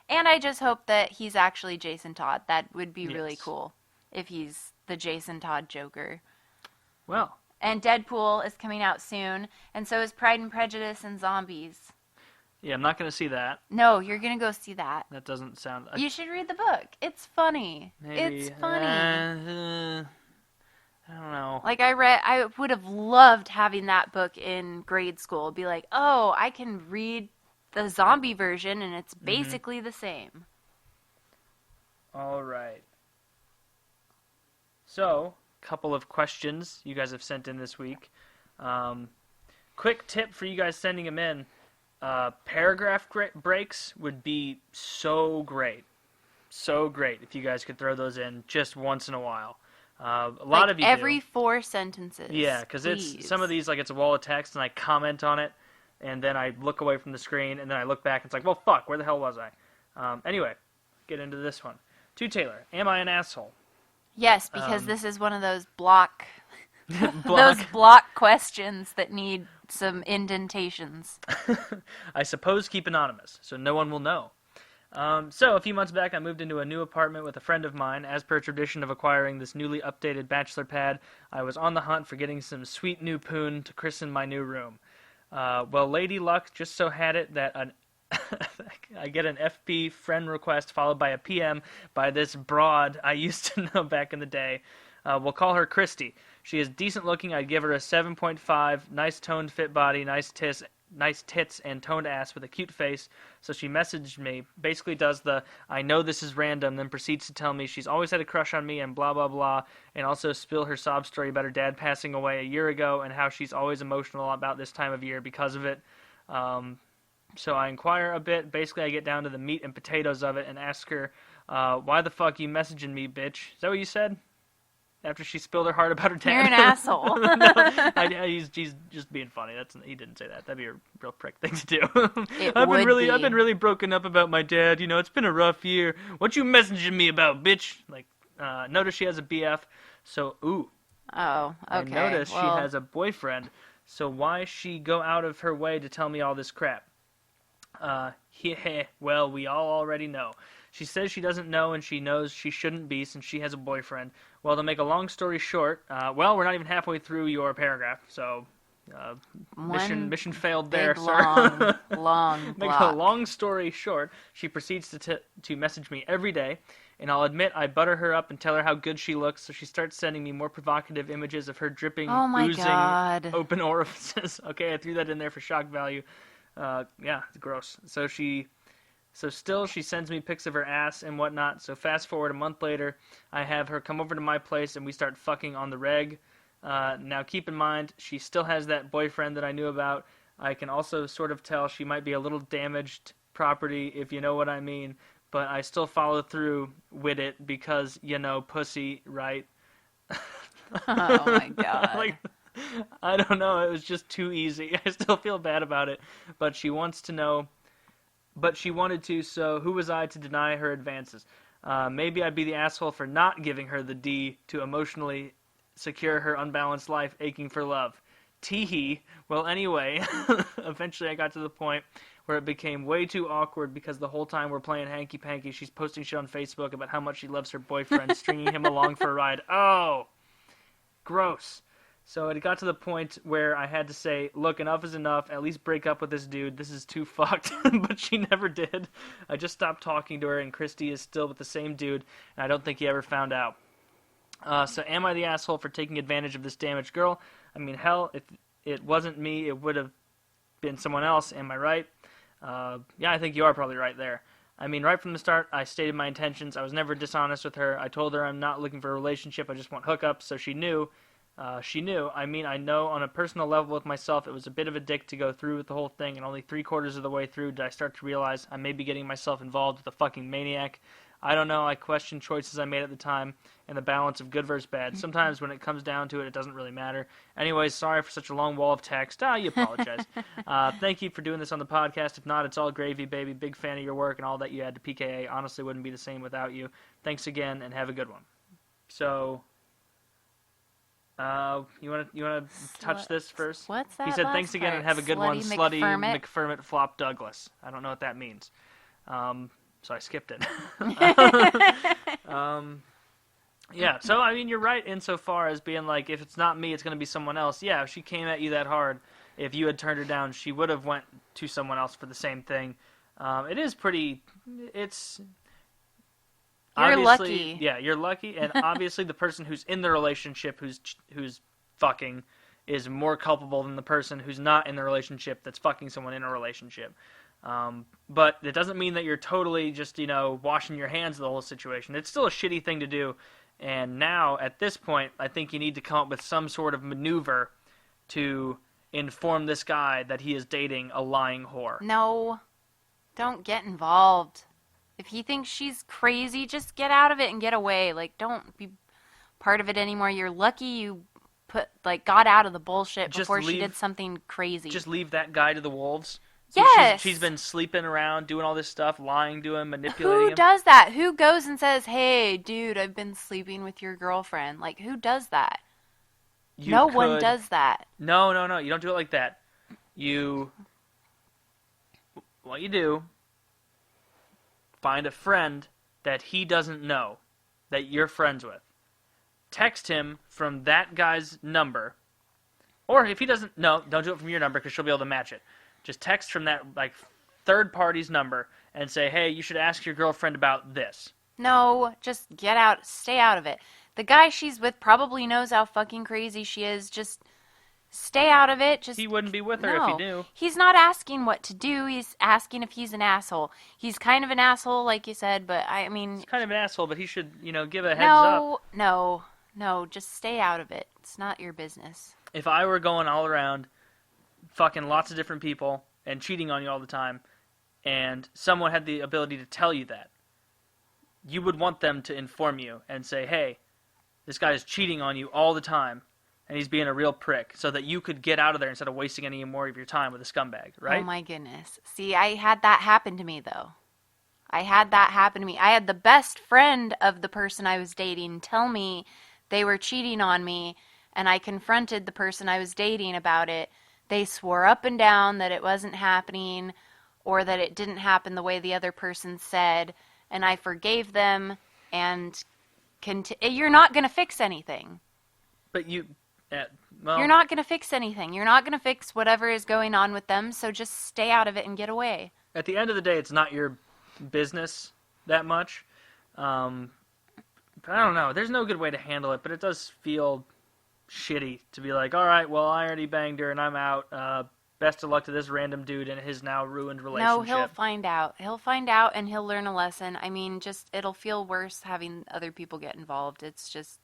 And I just hope that he's actually Jason Todd. That would be really cool if he's the Jason Todd Joker. Well. And Deadpool is coming out soon, and so is Pride and Prejudice and Zombies. Yeah, I'm not going to see that. No, you're going to go see that. That doesn't sound... You should read the book. It's funny. Maybe. It's funny. I don't know. Like I would have loved having that book in grade school. Be like, oh, I can read the zombie version and it's basically the same. All right. So, a couple of questions you guys have sent in this week. Quick tip for you guys sending them in. Paragraph breaks would be so great. So great if you guys could throw those in just once in a while. A lot of you every do. 4 sentences. Yeah, because it's some of these, like, it's a wall of text, and I comment on it, and then I look away from the screen, and then I look back, and it's like, well, fuck, where the hell was I? Anyway, get into this one. To Taylor, am I an asshole? Yes, because this is one of those block questions that need some indentations. I suppose keep anonymous, so no one will know. So, a few months back, I moved into a new apartment with a friend of mine. As per tradition of acquiring this newly updated bachelor pad, I was on the hunt for getting some sweet new poon to christen my new room. Well, Lady Luck just so had it that I get an FB friend request followed by a PM by this broad I used to know back in the day. We'll call her Christy. She is decent looking. I'd give her a 7.5, nice toned fit body, nice tits and toned ass with a cute face. So she messaged me, basically does the I know this is random, then proceeds to tell me she's always had a crush on me and blah blah blah, and also spill her sob story about her dad passing away a year ago and how she's always emotional about this time of year because of it. So I inquire a bit. Basically I get down to the meat and potatoes of it and ask her, why the fuck you messaging me, bitch? Is that what you said? After she spilled her heart about her dad. You're an asshole. No, he's just being funny. He didn't say that. That'd be a real prick thing to do. I've been really broken up about my dad. You know, it's been a rough year. What you messaging me about, bitch? Like, notice she has a BF. So, ooh. Oh, okay. I notice she has a boyfriend. So why she go out of her way to tell me all this crap? Yeah, well, we all already know. She says she doesn't know and she knows she shouldn't be since she has a boyfriend. Well, to make a long story short, we're not even halfway through your paragraph, so mission failed there, sir. long Make a long story short, she proceeds to message me every day, and I'll admit I butter her up and tell her how good she looks, so she starts sending me more provocative images of her dripping, oozing, open orifices. Okay, I threw that in there for shock value. Yeah, it's gross. So still, she sends me pics of her ass and whatnot. So fast forward a month later, I have her come over to my place and we start fucking on the reg. Now keep in mind, she still has that boyfriend that I knew about. I can also sort of tell she might be a little damaged property, if you know what I mean. but I still follow through with it because, pussy, right? Oh my god. Like, I don't know. It was just too easy. I still feel bad about it, but she wants to know. But she wanted to, so who was I to deny her advances? Maybe I'd be the asshole for not giving her the D to emotionally secure her unbalanced life aching for love. Teehee. Well, anyway, eventually I got to the point where it became way too awkward because the whole time we're playing hanky-panky, she's posting shit on Facebook about how much she loves her boyfriend, stringing him along for a ride. Oh, gross. So it got to the point where I had to say, look, enough is enough. At least break up with this dude. This is too fucked. But she never did. I just stopped talking to her, and Christy is still with the same dude, and I don't think he ever found out. So am I the asshole for taking advantage of this damaged girl? I mean, hell, if it wasn't me, it would have been someone else. Am I right? Yeah, I think you are probably right there. I mean, right from the start, I stated my intentions. I was never dishonest with her. I told her I'm not looking for a relationship. I just want hookups, so she knew. She knew. I mean, I know on a personal level with myself, it was a bit of a dick to go through with the whole thing, and only 3/4 of the way through did I start to realize I may be getting myself involved with a fucking maniac. I don't know. I question choices I made at the time and the balance of good versus bad. Sometimes when it comes down to it, it doesn't really matter. Anyways, sorry for such a long wall of text. You apologize. Thank you for doing this on the podcast. If not, it's all gravy, baby. Big fan of your work and all that you add to PKA. Honestly, wouldn't be the same without you. Thanks again, and have a good one. So, you want to touch this first? What's that? He said, last "Thanks again, part? and have a good one, Slutty McFermit? McFermit Flop Douglas." I don't know what that means. So I skipped it. Yeah, so I mean, you're right insofar as being like, if it's not me, it's going to be someone else. Yeah, if she came at you that hard, if you had turned her down, she would have went to someone else for the same thing. It is pretty. It's. You're obviously, lucky. Yeah, you're lucky, and obviously the person who's in the relationship who's fucking is more culpable than the person who's not in the relationship that's fucking someone in a relationship. But it doesn't mean that you're totally just, washing your hands of the whole situation. It's still a shitty thing to do. And now, at this point, I think you need to come up with some sort of maneuver to inform this guy that he is dating a lying whore. No, don't get involved. If he thinks she's crazy, just get out of it and get away. Like, don't be part of it anymore. You're lucky you got out of the bullshit before she did something crazy. Just leave that guy to the wolves. Yes. She's been sleeping around, doing all this stuff, lying to him, manipulating him. Who does that? Who goes and says, "Hey, dude, I've been sleeping with your girlfriend"? Like, who does that? No one does that. No. You don't do it like that. What you do, find a friend that he doesn't know, that you're friends with. Text him from that guy's number. Or if he doesn't know, don't do it from your number because she'll be able to match it. Just text from that third party's number and say, "Hey, you should ask your girlfriend about this." No, just get out. Stay out of it. The guy she's with probably knows how fucking crazy she is. Just stay out of it. He wouldn't be with her if he knew. He's not asking what to do. He's asking if he's an asshole. He's kind of an asshole, like you said, but I mean... He's kind of an asshole, but he should, give a heads up. No, just stay out of it. It's not your business. If I were going all around fucking lots of different people and cheating on you all the time, and someone had the ability to tell you that, you would want them to inform you and say, "Hey, this guy is cheating on you all the time, and he's being a real prick," so that you could get out of there instead of wasting any more of your time with a scumbag, right? Oh my goodness. See, I had that happen to me, though. I had the best friend of the person I was dating tell me they were cheating on me, and I confronted the person I was dating about it. They swore up and down that it wasn't happening, or that it didn't happen the way the other person said, and I forgave them, and you're not going to fix anything. But you're not going to fix anything. You're not going to fix whatever is going on with them, so just stay out of it and get away. At the end of the day, it's not your business that much. But I don't know. There's no good way to handle it, but it does feel shitty to be like, "All right, well, I already banged her and I'm out. Best of luck to this random dude and his now ruined relationship." No, he'll find out. He'll find out and he'll learn a lesson. I mean, it'll feel worse having other people get involved. It's just...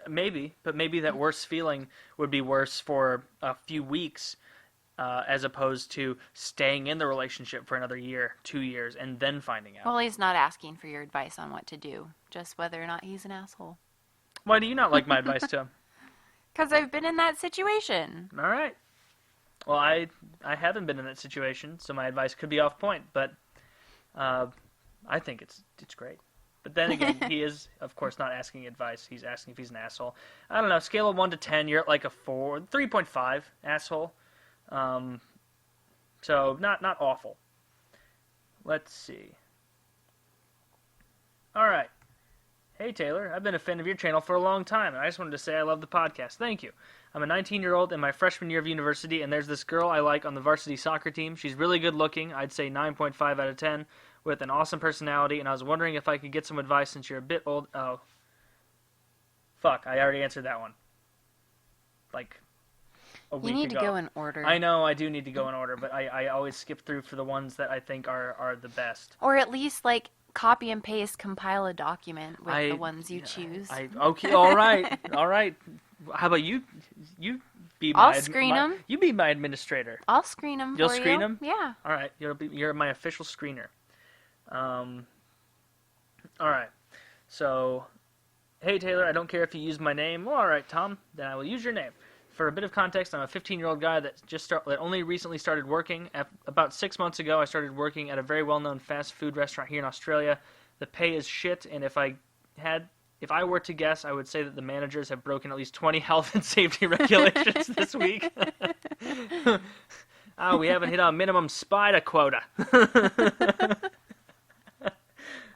Maybe, but maybe that worse feeling would be worse for a few weeks as opposed to staying in the relationship for another year, 2 years, and then finding out. Well, he's not asking for your advice on what to do, just whether or not he's an asshole. Why do you not like my advice to him? Because I've been in that situation. All right. Well, I haven't been in that situation, so my advice could be off point, but I think it's great. But then again, he is, of course, not asking advice. He's asking if he's an asshole. I don't know. Scale of 1 to 10, you're at like a 3.5 asshole. So not awful. Let's see. All right. Hey, Taylor, I've been a fan of your channel for a long time, and I just wanted to say I love the podcast. Thank you. I'm a 19-year-old in my freshman year of university, and there's this girl I like on the varsity soccer team. She's really good looking. I'd say 9.5 out of 10, with an awesome personality, and I was wondering if I could get some advice since you're a bit old. Oh. Fuck, I already answered that one. Like a week ago. You need to go in order. I know I do need to go in order, but I always skip through for the ones that I think are the best. Or at least, like, copy and paste, compile a document with the ones you choose. Okay, all right. How about you? You be I'll screen them. You be my administrator. I'll screen them. You'll screen them? Yeah. All right. You're my official screener. All right. So, hey Taylor, I don't care if you use my name. Well, all right, Tom. Then I will use your name. For a bit of context, I'm a 15-year-old guy that only recently started working. About 6 months ago, I started working at a very well-known fast food restaurant here in Australia. The pay is shit, and if I were to guess, I would say that the managers have broken at least 20 health and safety regulations this week. We haven't hit our minimum spider quota.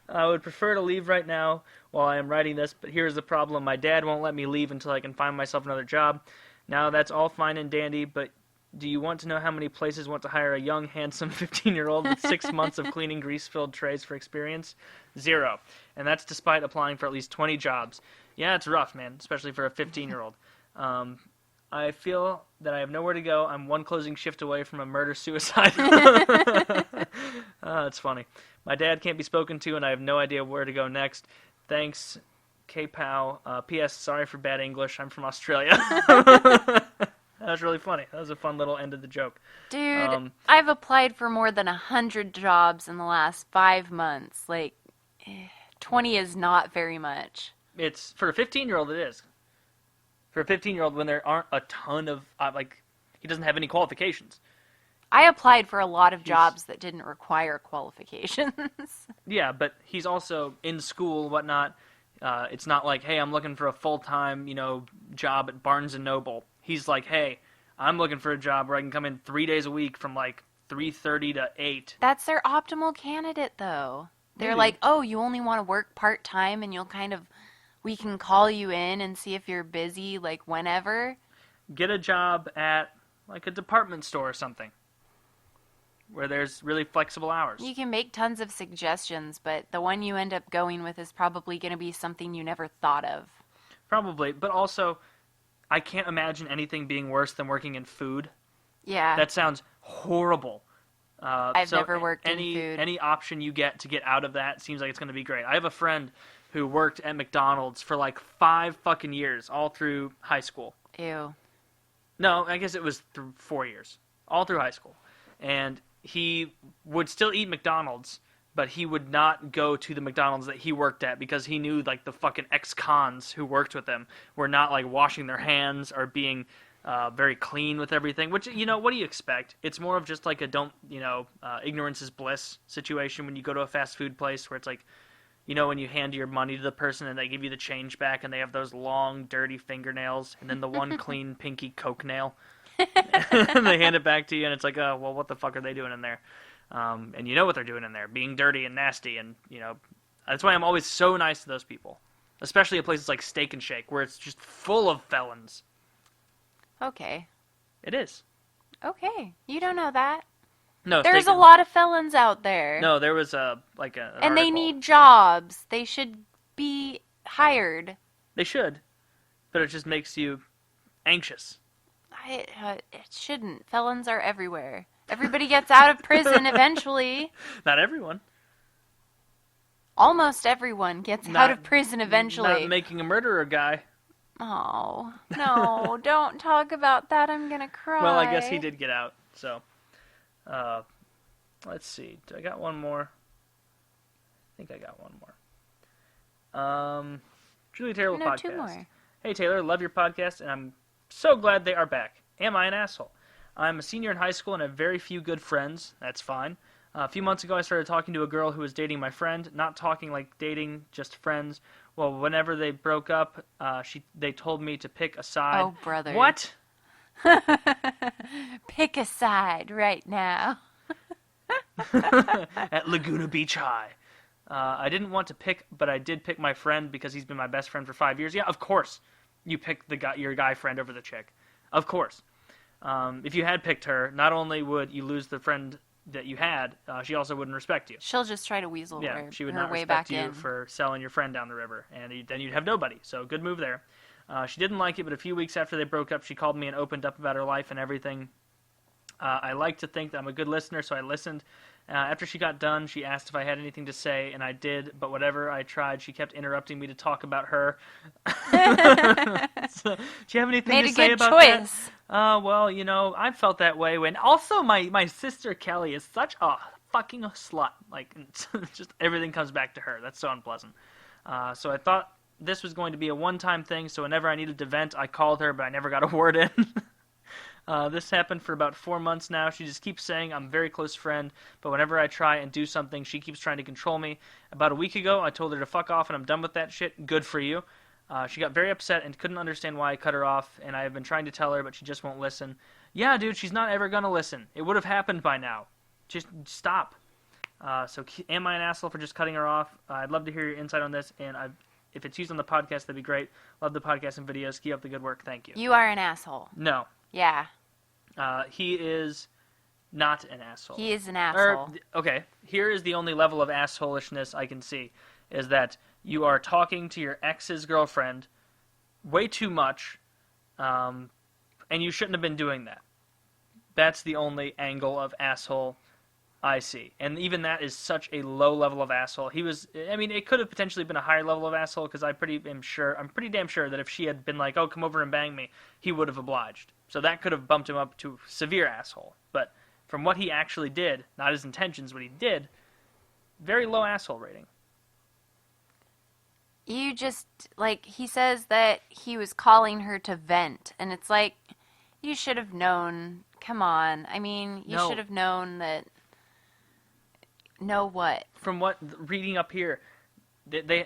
I would prefer to leave right now while I am writing this, but here's the problem. My dad won't let me leave until I can find myself another job. Now, that's all fine and dandy, but do you want to know how many places want to hire a young, handsome 15-year-old with 6 months of cleaning grease-filled trays for experience? 0. And that's despite applying for at least 20 jobs. Yeah, it's rough, man, especially for a 15-year-old. I feel that I have nowhere to go. I'm one closing shift away from a murder-suicide. That's funny. My dad can't be spoken to, and I have no idea where to go next. Thanks, K-Pow. P.S. Sorry for bad English. I'm from Australia. That was really funny. That was a fun little end of the joke. Dude, I've applied for more than 100 jobs in the last 5 months. Like, 20 is not very much. It's, for a 15-year-old, it is. For a 15-year-old, when there aren't a ton of, he doesn't have any qualifications. I applied for a lot of jobs that didn't require qualifications. Yeah, but he's also in school, whatnot. It's not like, hey, I'm looking for a full-time, job at Barnes & Noble. He's like, hey, I'm looking for a job where I can come in 3 days a week from, 3:30 to 8. That's their optimal candidate, though. They're like, oh, you only want to work part-time and we can call you in and see if you're busy, whenever. Get a job at, a department store or something, where there's really flexible hours. You can make tons of suggestions, but the one you end up going with is probably going to be something you never thought of. Probably, but also, I can't imagine anything being worse than working in food. Yeah. That sounds horrible. I've never worked in food. Any option you get to get out of that seems like it's going to be great. I have a friend who worked at McDonald's for 5 fucking years, all through high school. Ew. No, I guess it was through 4 years, all through high school. And he would still eat McDonald's, but he would not go to the McDonald's that he worked at because he knew, the fucking ex-cons who worked with him were not, washing their hands or being very clean with everything, which, what do you expect? It's more of just, ignorance is bliss situation when you go to a fast food place where it's when you hand your money to the person and they give you the change back and they have those long, dirty fingernails and then the one clean pinky coke nail. And they hand it back to you and it's oh, well, what the fuck are they doing in there? And you know what they're doing in there, being dirty and nasty. And, that's why I'm always so nice to those people, especially at places like Steak and Shake where it's just full of felons. Okay. It is. Okay. You don't know that. No, there's a lot of felons out there. No, there was an and article. They need jobs. They should be hired. They should, but it just makes you anxious. It shouldn't. Felons are everywhere. Everybody gets out of prison eventually. Not everyone. Almost everyone gets out of prison eventually. Not making a murderer guy. Oh, no, don't talk about that. I'm going to cry. Well, I guess he did get out. So, let's see. Do I got one more? I think I got one more. Truly Terrible No, Podcast. 2 more. Hey Taylor, love your podcast, and I'm so glad they are back. Am I an asshole? I'm a senior in high school and have very few good friends. That's fine. A few months ago, I started talking to a girl who was dating my friend. Not talking like dating, just friends. Well, whenever they broke up, they told me to pick a side. Oh, brother. What? Pick a side right now. At Laguna Beach High. I didn't want to pick, but I did pick my friend because he's been my best friend for 5 years. Yeah, of course. You picked your guy friend over the chick. Of course. If you had picked her, not only would you lose the friend that you had, she also wouldn't respect you. She'll just try to weasel She would her not way respect back you in. for selling your friend down the river, and then you'd have nobody. So good move there. She didn't like it, but a few weeks after they broke up, she called me and opened up about her life and everything. I like to think that I'm a good listener, so I listened. After she got done, she asked if I had anything to say, and I did, but whatever I tried, she kept interrupting me to talk about her. So, do you have anything to say about that? Made a good choice. Well, you know, I felt that way when... Also, my sister Kelly is such a fucking slut. Like, just everything comes back to her. That's so unpleasant. So I thought this was going to be a one-time thing, so whenever I needed to vent, I called her, but I never got a word in. This happened for about 4 months now. She just keeps saying I'm a very close friend, but whenever I try and do something, she keeps trying to control me. About a week ago, I told her to fuck off and I'm done with that shit. Good for you. She got very upset and couldn't understand why I cut her off, and I have been trying to tell her, but she just won't listen. Yeah, dude, she's not ever going to listen. It would have happened by now. Just stop. So am I an asshole for just cutting her off? I'd love to hear your insight on this, and if it's used on the podcast, that'd be great. Love the podcast and videos. Keep up the good work. Thank you. You are an asshole. No. Yeah. He is not an asshole. He is an asshole. Okay, here is the only level of assholishness I can see, is that you are talking to your ex's girlfriend way too much, and you shouldn't have been doing that. That's the only angle of asshole I see. And even that is such a low level of asshole. It could have potentially been a higher level of asshole, because I'm pretty damn sure that if she had been like, oh, come over and bang me, he would have obliged. So that could have bumped him up to severe asshole. But from what he actually did, not his intentions, what he did, very low asshole rating. You just, he says that he was calling her to vent, and it's like, you should have known. Come on. I mean, you should have known that. Know what? From what, reading up here,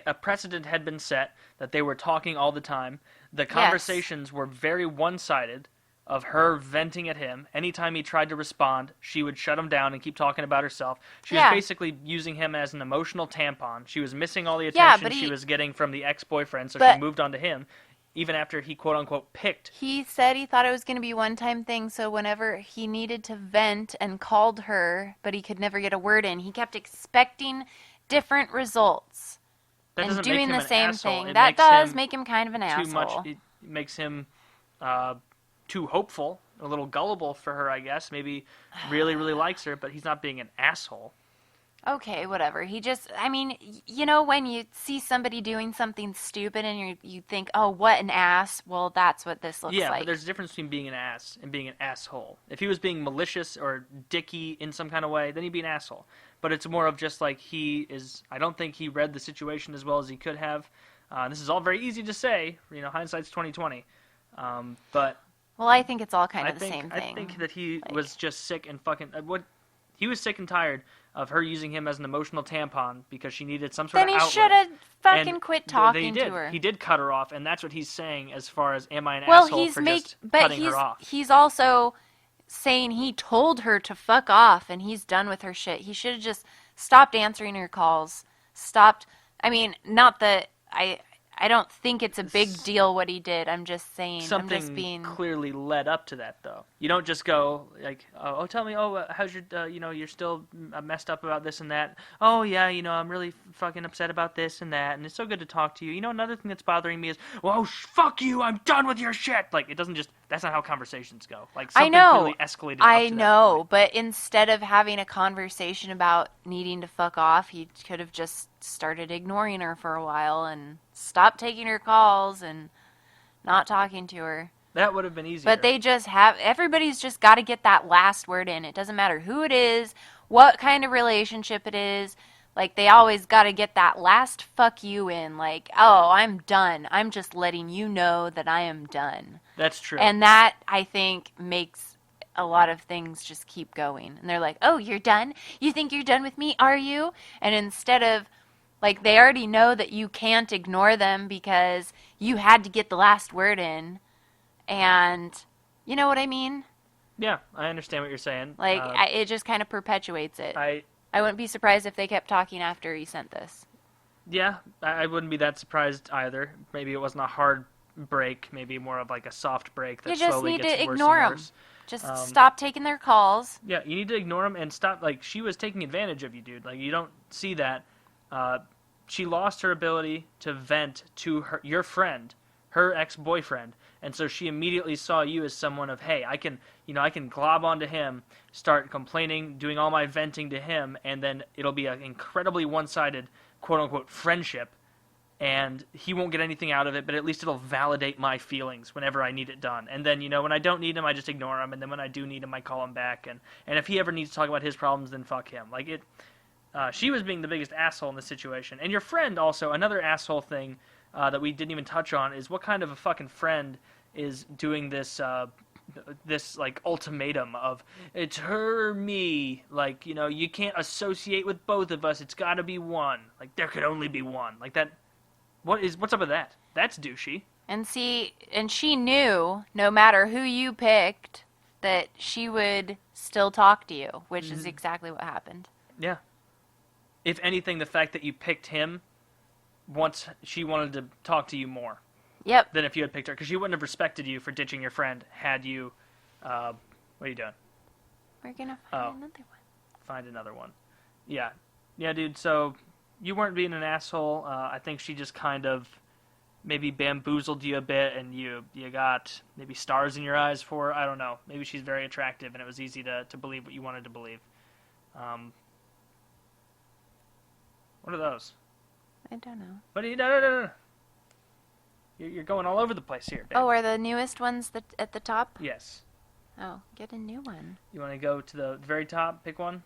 a precedent had been set that they were talking all the time. The conversations were very one-sided, of her venting at him. Anytime he tried to respond, she would shut him down and keep talking about herself. She was basically using him as an emotional tampon. She was missing all the attention she was getting from the ex-boyfriend, so she moved on to him, even after he quote-unquote picked. He said he thought it was going to be a one-time thing, so whenever he needed to vent and called her, but he could never get a word in, he kept expecting different results and doing the same thing. That does make him kind of an asshole. It makes him too hopeful, a little gullible for her, I guess. Maybe really, really likes her, but he's not being an asshole. Okay, whatever. He just, when you see somebody doing something stupid and you think, oh, what an ass, well, that's what this looks like. Yeah, but there's a difference between being an ass and being an asshole. If he was being malicious or dicky in some kind of way, then he'd be an asshole. But it's more of just like I don't think he read the situation as well as he could have. This is all very easy to say, hindsight's 20/20. But... Well, I think it's all kind of the same thing. I think that he was just sick and fucking... He was sick and tired of her using him as an emotional tampon because she needed some sort of outlet. Then he should have fucking quit talking to her. He did cut her off, and that's what he's saying as far as, am I an asshole for just cutting her off? He's also saying he told her to fuck off, and he's done with her shit. He should have just stopped answering her calls. Not that... I don't think it's a big deal what he did. I'm just saying. Something clearly led up to that, though. You don't just go like, "Oh, tell me, how's your, you're still messed up about this and that. Oh yeah, I'm really fucking upset about this and that, and it's so good to talk to you. Another thing that's bothering me is, well, fuck you, I'm done with your shit." Like, it doesn't just. That's not how conversations go. Like, something clearly escalated. I know, but instead of having a conversation about needing to fuck off, he could have just started ignoring her for a while and stopped taking her calls and not talking to her. That would have been easier. But everybody's just got to get that last word in. It doesn't matter who it is, what kind of relationship it is. Like, they always got to get that last fuck you in. Like, oh, I'm done. I'm just letting you know that I am done. That's true. And that, I think, makes a lot of things just keep going. And they're like, oh, you're done? You think you're done with me? Are you? And instead of, like, they already know that you can't ignore them because you had to get the last word in. And you know what I mean? Yeah, I understand what you're saying. Like, it just kind of perpetuates it. I wouldn't be surprised if they kept talking after he sent this. Yeah, I wouldn't be that surprised either. Maybe it wasn't a hard break. Maybe more of like a soft break that slowly gets worse and worse. You just need to ignore them. Just stop taking their calls. Yeah, you need to ignore them and stop. Like, she was taking advantage of you, dude. Like, you don't see that. She lost her ability to vent to your friend, her ex-boyfriend, and so she immediately saw you as someone of, hey, I can glob onto him, start complaining, doing all my venting to him, and then it'll be an incredibly one-sided, quote-unquote, friendship, and he won't get anything out of it, but at least it'll validate my feelings whenever I need it done. And then, when I don't need him, I just ignore him, and then when I do need him, I call him back, and if he ever needs to talk about his problems, then fuck him. Like, she was being the biggest asshole in this situation. And your friend also, another asshole thing that we didn't even touch on, is what kind of a fucking friend is doing this like ultimatum of, it's her or me, like, you can't associate with both of us, it's gotta be one, like there could only be one, like that. What's up with that? That's douchey. And she knew no matter who you picked that she would still talk to you, which is exactly what happened. Yeah. If anything, the fact that you picked him, she wanted to talk to you more. Yep. Than if you had picked her, because she wouldn't have respected you for ditching your friend had you. What are you doing? We're gonna find another one. Find another one. Yeah, dude. So you weren't being an asshole. I think she just kind of maybe bamboozled you a bit, and you got maybe stars in your eyes for her. I don't know. Maybe she's very attractive, and it was easy to believe what you wanted to believe. What are those? I don't know. What are you? No. You're going all over the place here, babe. Oh, are the newest ones at the top? Yes. Oh, get a new one. You want to go to the very top, pick one?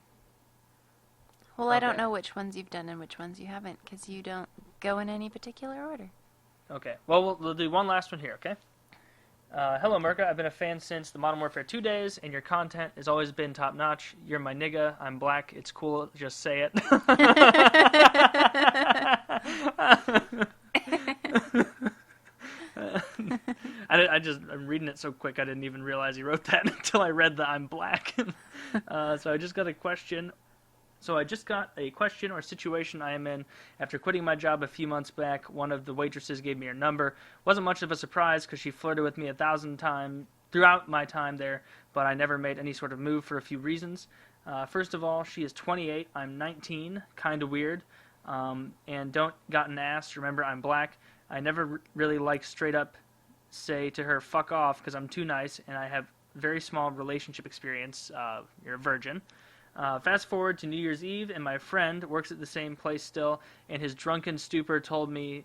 Well, okay. I don't know which ones you've done and which ones you haven't, because you don't go in any particular order. Okay. Well, we'll do one last one here, okay? Hello, Murka. I've been a fan since the Modern Warfare 2 days, and your content has always been top-notch. You're my nigga. I'm black. It's cool. Just say it. I'm reading it so quick I didn't even realize he wrote that until I read the I'm black. So I just got a question. Or situation I am in. After quitting my job a few months back, one of the waitresses gave me her number. Wasn't much of a surprise because she flirted with me 1,000 times throughout my time there, but I never made any sort of move for a few reasons. First of all, she is 28, I'm 19, kind of weird, and don't got an ass. Remember, I'm black. I never really straight up say to her, fuck off, because I'm too nice, and I have very small relationship experience. You're a virgin. Fast forward to New Year's Eve, and my friend works at the same place still, and his drunken stupor told me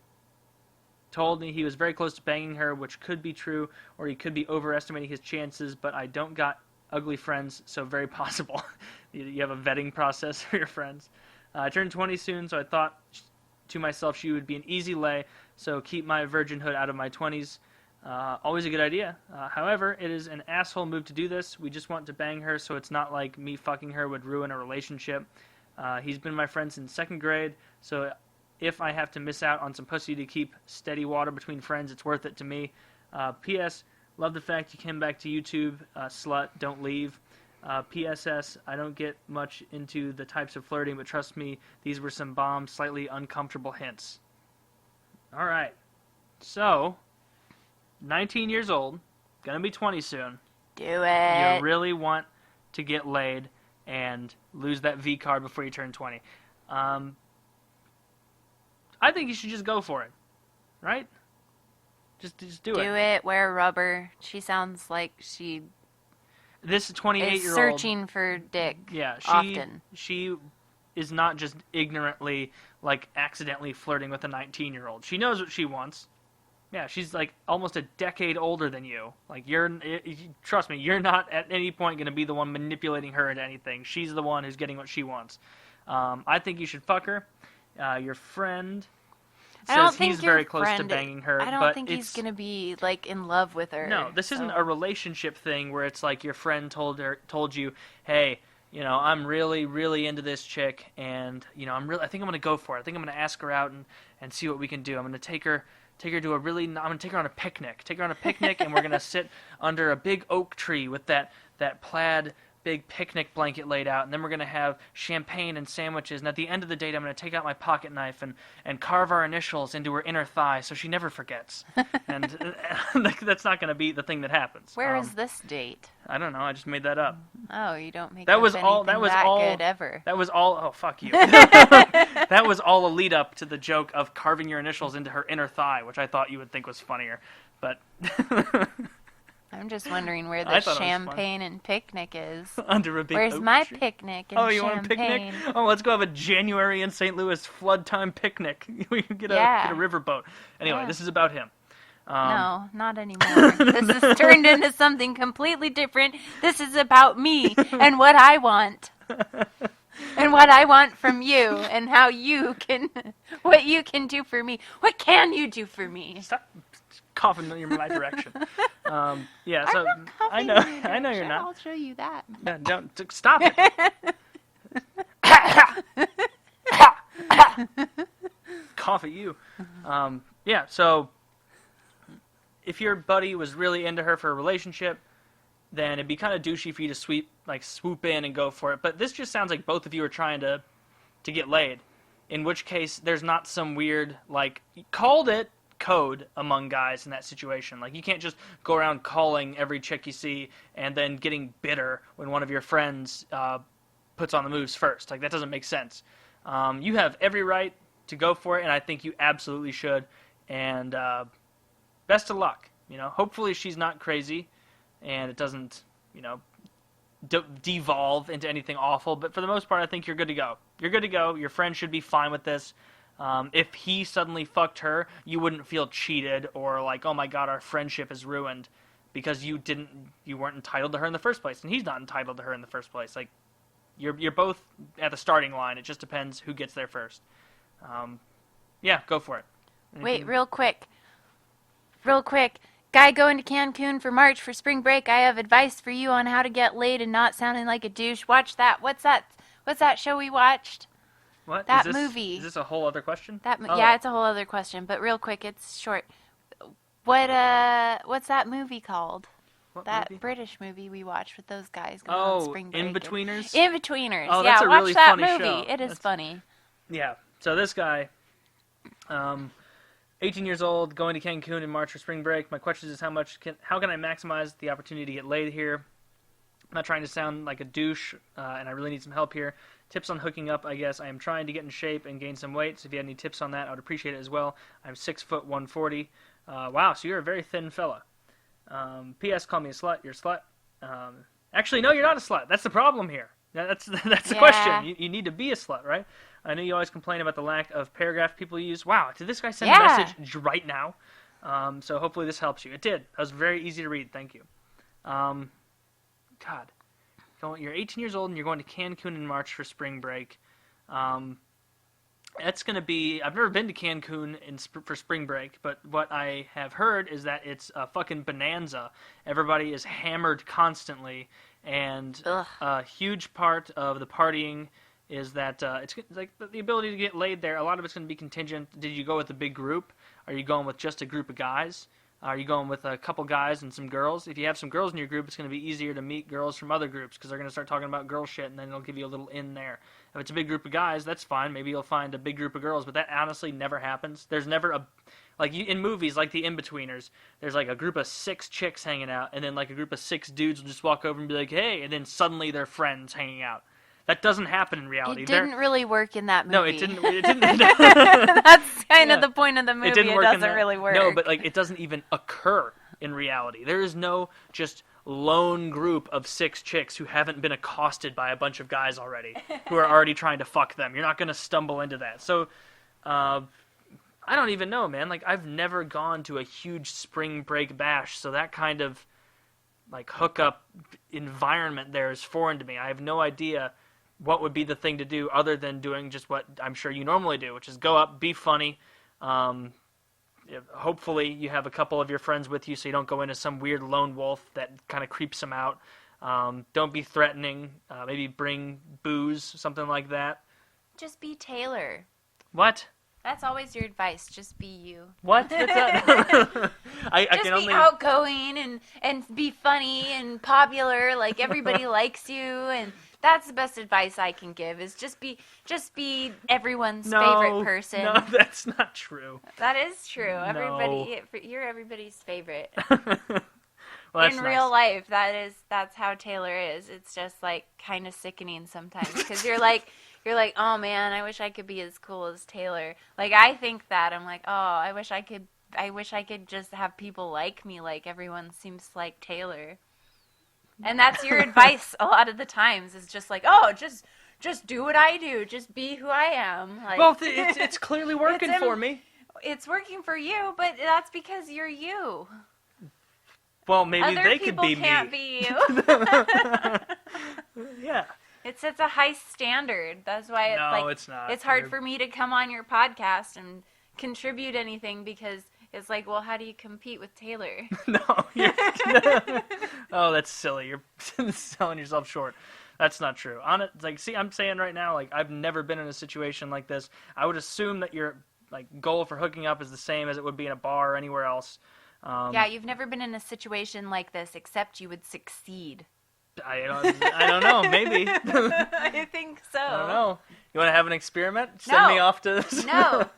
he was very close to banging her, which could be true, or he could be overestimating his chances, but I don't got ugly friends, so very possible. You have a vetting process for your friends. I turned 20 soon, so I thought to myself she would be an easy lay, so keep my virginhood out of my 20s. Always a good idea. However, it is an asshole move to do this. We just want to bang her, so it's not like me fucking her would ruin a relationship. He's been my friend since 2nd grade, so if I have to miss out on some pussy to keep steady water between friends, it's worth it to me. P.S. Love the fact you came back to YouTube. Slut, don't leave. P.S.S. I don't get much into the types of flirting, but trust me, these were some bomb, slightly uncomfortable hints. All right. So, 19 years old, gonna be 20 soon. Do it. You really want to get laid and lose that V card before you turn 20. I think you should just go for it, right? Just do it. Do it. Wear rubber. She sounds like she. This 28-year-old is searching for dick. Yeah, often. She is not just ignorantly, accidentally flirting with a 19-year-old. She knows what she wants. Yeah, she's like almost a decade older than you. Like trust me, you're not at any point going to be the one manipulating her into anything. She's the one who's getting what she wants. I think you should fuck her. Your friend says he's very close to banging her. I don't think he's going to be like in love with her. No, this isn't a relationship thing where it's like your friend told you, hey, you know, I'm really, really into this chick, and you know, I think I'm going to go for it. I think I'm going to ask her out and see what we can do. I'm going to take her to I'm going to take her on a picnic. Take her on a picnic, and we're going to sit under a big oak tree with that plaid big picnic blanket laid out, and then we're going to have champagne and sandwiches, and at the end of the date I'm going to take out my pocket knife and carve our initials into her inner thigh so she never forgets. And that's not going to be the thing that happens. Where is this date? I don't know, I just made that up. Oh, you don't make that up was anything all that was that all good ever. That was all oh fuck you. That was all a lead up to the joke of carving your initials into her inner thigh, which I thought you would think was funnier, but I'm just wondering where the champagne and picnic is. Under a big Where's oak my tree? picnic and Oh, you champagne? want a picnic? Oh, let's go have a January in St. Louis flood time picnic. We can get a riverboat. Anyway, This is about him. No, not anymore. This has turned into something completely different. This is about me and what I want. And what I want from you and how what you can do for me. What can you do for me? Stop coughing in my direction. Yeah, so I'm not coughing I know you're not. I'll show you that. No, don't stop it. Cough at you. Yeah, so if your buddy was really into her for a relationship, then it'd be kind of douchey for you to swoop in and go for it. But this just sounds like both of you are trying to get laid. In which case, there's not some weird, called it code among guys in that situation. Like, you can't just go around calling every chick you see and then getting bitter when one of your friends puts on the moves first. Like, that doesn't make sense. You have every right to go for it, and I think you absolutely should. And best of luck. You know, hopefully she's not crazy and it doesn't, you know, devolve into anything awful. But for the most part, I think you're good to go. You're good to go. Your friend should be fine with this. If he suddenly fucked her, you wouldn't feel cheated or like, oh my god, our friendship is ruined because you weren't entitled to her in the first place, and he's not entitled to her in the first place. Like, you're both at the starting line. It just depends who gets there first. Yeah, go for it. Wait, real quick. Guy going to Cancun for March for spring break. I have advice for you on how to get laid and not sounding like a douche. Watch that. What's that show we watched? What? That movie. Is this a whole other question? Yeah, it's a whole other question, but real quick, it's short. What's that movie called? That movie? British movie we watched with those guys going on spring break. In-Betweeners? In-Betweeners. Oh, that's a really watch that funny movie. show. It is funny. Yeah. So this guy, 18 years old, going to Cancun in March for spring break. My question is how can I maximize the opportunity to get laid here? I'm not trying to sound like a douche, and I really need some help here. Tips on hooking up, I guess. I am trying to get in shape and gain some weight, so if you have any tips on that, I would appreciate it as well. I'm 6'1", 140. Wow, so you're a very thin fella. P.S. Call me a slut. You're a slut. Actually, no, you're not a slut. That's the problem here. That's the question. You need to be a slut, right? I know you always complain about the lack of paragraph people use. Wow, did this guy send a message right now? So hopefully this helps you. It did. That was very easy to read. Thank you. God. You're 18 years old and you're going to Cancun in March for spring break. That's going to be... I've never been to Cancun for spring break, but what I have heard is that it's a fucking bonanza. Everybody is hammered constantly, and a huge part of the partying is that it's like the ability to get laid there. A lot of it's going to be contingent. Did you go with a big group? Are you going with just a group of guys? Are you going with a couple guys and some girls? If you have some girls in your group, it's going to be easier to meet girls from other groups because they're going to start talking about girl shit, and then it'll give you a little in there. If it's a big group of guys, that's fine. Maybe you'll find a big group of girls, but that honestly never happens. There's never in movies like the In-Betweeners, there's like a group of 6 chicks hanging out, and then like a group of 6 dudes will just walk over and be like, hey, and then suddenly they're friends hanging out. That doesn't happen in reality. It didn't really work in that movie. No, it didn't. That's kind of the point of the movie. It doesn't really work. No, but it doesn't even occur in reality. There is no just lone group of 6 chicks who haven't been accosted by a bunch of guys already, who are already trying to fuck them. You're not going to stumble into that. So, I don't even know, man. Like, I've never gone to a huge spring break bash, so that kind of, like, hookup environment there is foreign to me. I have no idea what would be the thing to do other than doing just what I'm sure you normally do, which is go up, be funny. Hopefully you have a couple of your friends with you so you don't go into some weird lone wolf that kind of creeps them out. Don't be threatening. Maybe bring booze, something like that. Just be Taylor. What? That's always your advice. Just be you. What? What's that? I Just can be only... outgoing and be funny and popular. Like, everybody likes you, and that's the best advice I can give. Is just be everyone's favorite person. No, that's not true. That is true. No. You're everybody's favorite. Well, In real life, that's how Taylor is. It's just like kind of sickening sometimes because you're like, oh man, I wish I could be as cool as Taylor. Like, I think that I'm like, oh, I wish I could just have people like me, like everyone seems like Taylor. And that's your advice a lot of the times is just like, oh, just do what I do, just be who I am. Like, well, it's clearly working for me. It's working for you, but that's because you're you. Well, maybe Other they could be people can't me. be you. Yeah. It sets a high standard. That's why it's not. It's hard for me to come on your podcast and contribute anything because it's like, well, how do you compete with Taylor? No. Oh, that's silly. You're selling yourself short. That's not true. See, I'm saying right now, like, I've never been in a situation like this. I would assume that your like goal for hooking up is the same as it would be in a bar or anywhere else. Yeah, you've never been in a situation like this, except you would succeed. I don't know. Maybe. I think so. I don't know. You want to have an experiment? Send me off to this. No.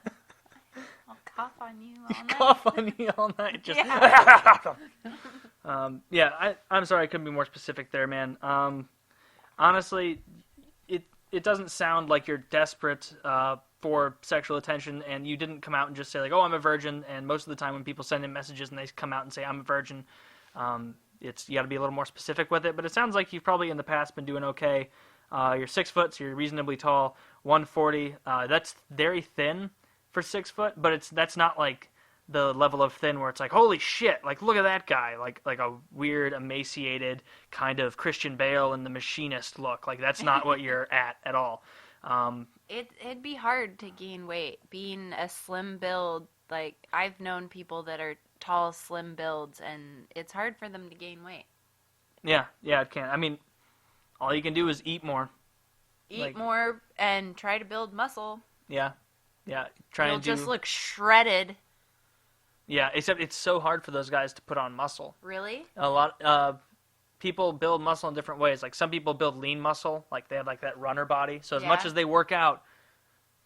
I'll cough on you all night. Cough on you all night. Just. Yeah. I'm sorry. I couldn't be more specific there, man. Honestly, it doesn't sound like you're desperate for sexual attention, and you didn't come out and just say like, "Oh, I'm a virgin." And most of the time, when people send in messages and they come out and say, "I'm a virgin," you got to be a little more specific with it. But it sounds like you've probably in the past been doing okay. You're 6 foot, so you're reasonably tall. 140. That's very thin for 6 foot, but that's not like the level of thin where it's like, holy shit, like look at that guy, like a weird emaciated kind of Christian Bale in The Machinist look. Like that's not what you're at all. It'd be hard to gain weight. Being a slim build, like I've known people that are tall, slim builds, and it's hard for them to gain weight. Yeah, it can. I mean, all you can do is eat more. Eat more and try to build muscle. Yeah. You'll just look shredded. Yeah, except it's so hard for those guys to put on muscle. Really? A lot people build muscle in different ways. Like some people build lean muscle, like they have like that runner body. So as much as they work out,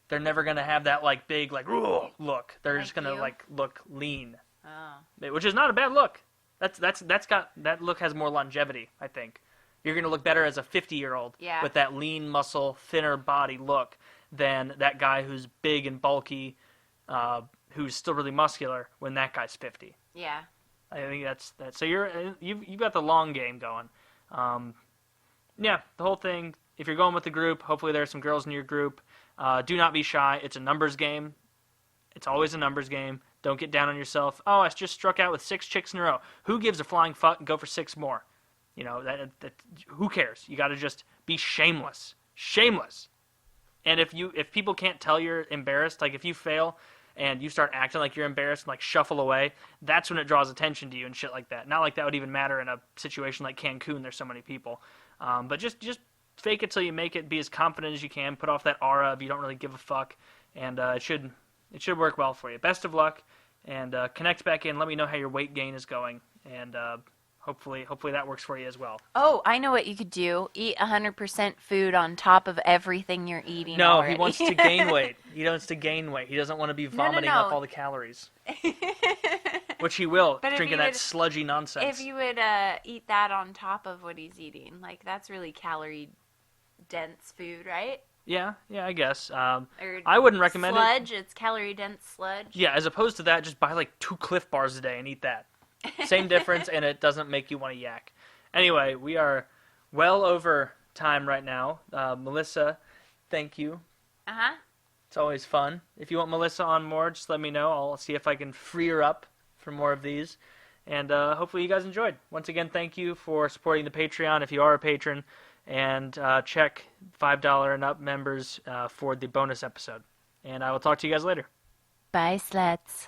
they're never gonna have that like big like look. They're just gonna like look lean. Oh. Which is not a bad look. That look has more longevity, I think. You're gonna look better as a 50-year-old with that lean muscle, thinner body look than that guy who's big and bulky, who's still really muscular when that guy's 50. Yeah. I think that's that. So you've got the long game going. The whole thing. If you're going with the group, hopefully there are some girls in your group. Do not be shy. It's a numbers game. It's always a numbers game. Don't get down on yourself. Oh, I just struck out with 6 chicks in a row. Who gives a flying fuck and go for 6 more? You know that who cares? You got to just be shameless. Shameless. And if people can't tell you're embarrassed, like if you fail and you start acting like you're embarrassed and like shuffle away, that's when it draws attention to you and shit like that. Not like that would even matter in a situation like Cancun. There's so many people. But just fake it till you make it. Be as confident as you can. Put off that aura of you don't really give a fuck. And it should work well for you. Best of luck. And connect back in. Let me know how your weight gain is going. And hopefully that works for you as well. Oh, I know what you could do. Eat 100% food on top of everything you're eating. No, already. He wants to gain weight. He doesn't want to be vomiting up all the calories. Which he will, drinking that sludgy nonsense. If you would eat that on top of what he's eating, like that's really calorie-dense food, right? Yeah, I guess. I wouldn't recommend sludge, it's calorie-dense sludge. Yeah, as opposed to that, just buy like 2 Cliff Bars a day and eat that. Same difference, and it doesn't make you want to yak. Anyway, we are well over time right now. Melissa, thank you. Uh-huh. It's always fun. If you want Melissa on more, just let me know. I'll see if I can free her up for more of these. And hopefully you guys enjoyed. Once again, thank you for supporting the Patreon if you are a patron. And check $5 and up members for the bonus episode. And I will talk to you guys later. Bye, sluts.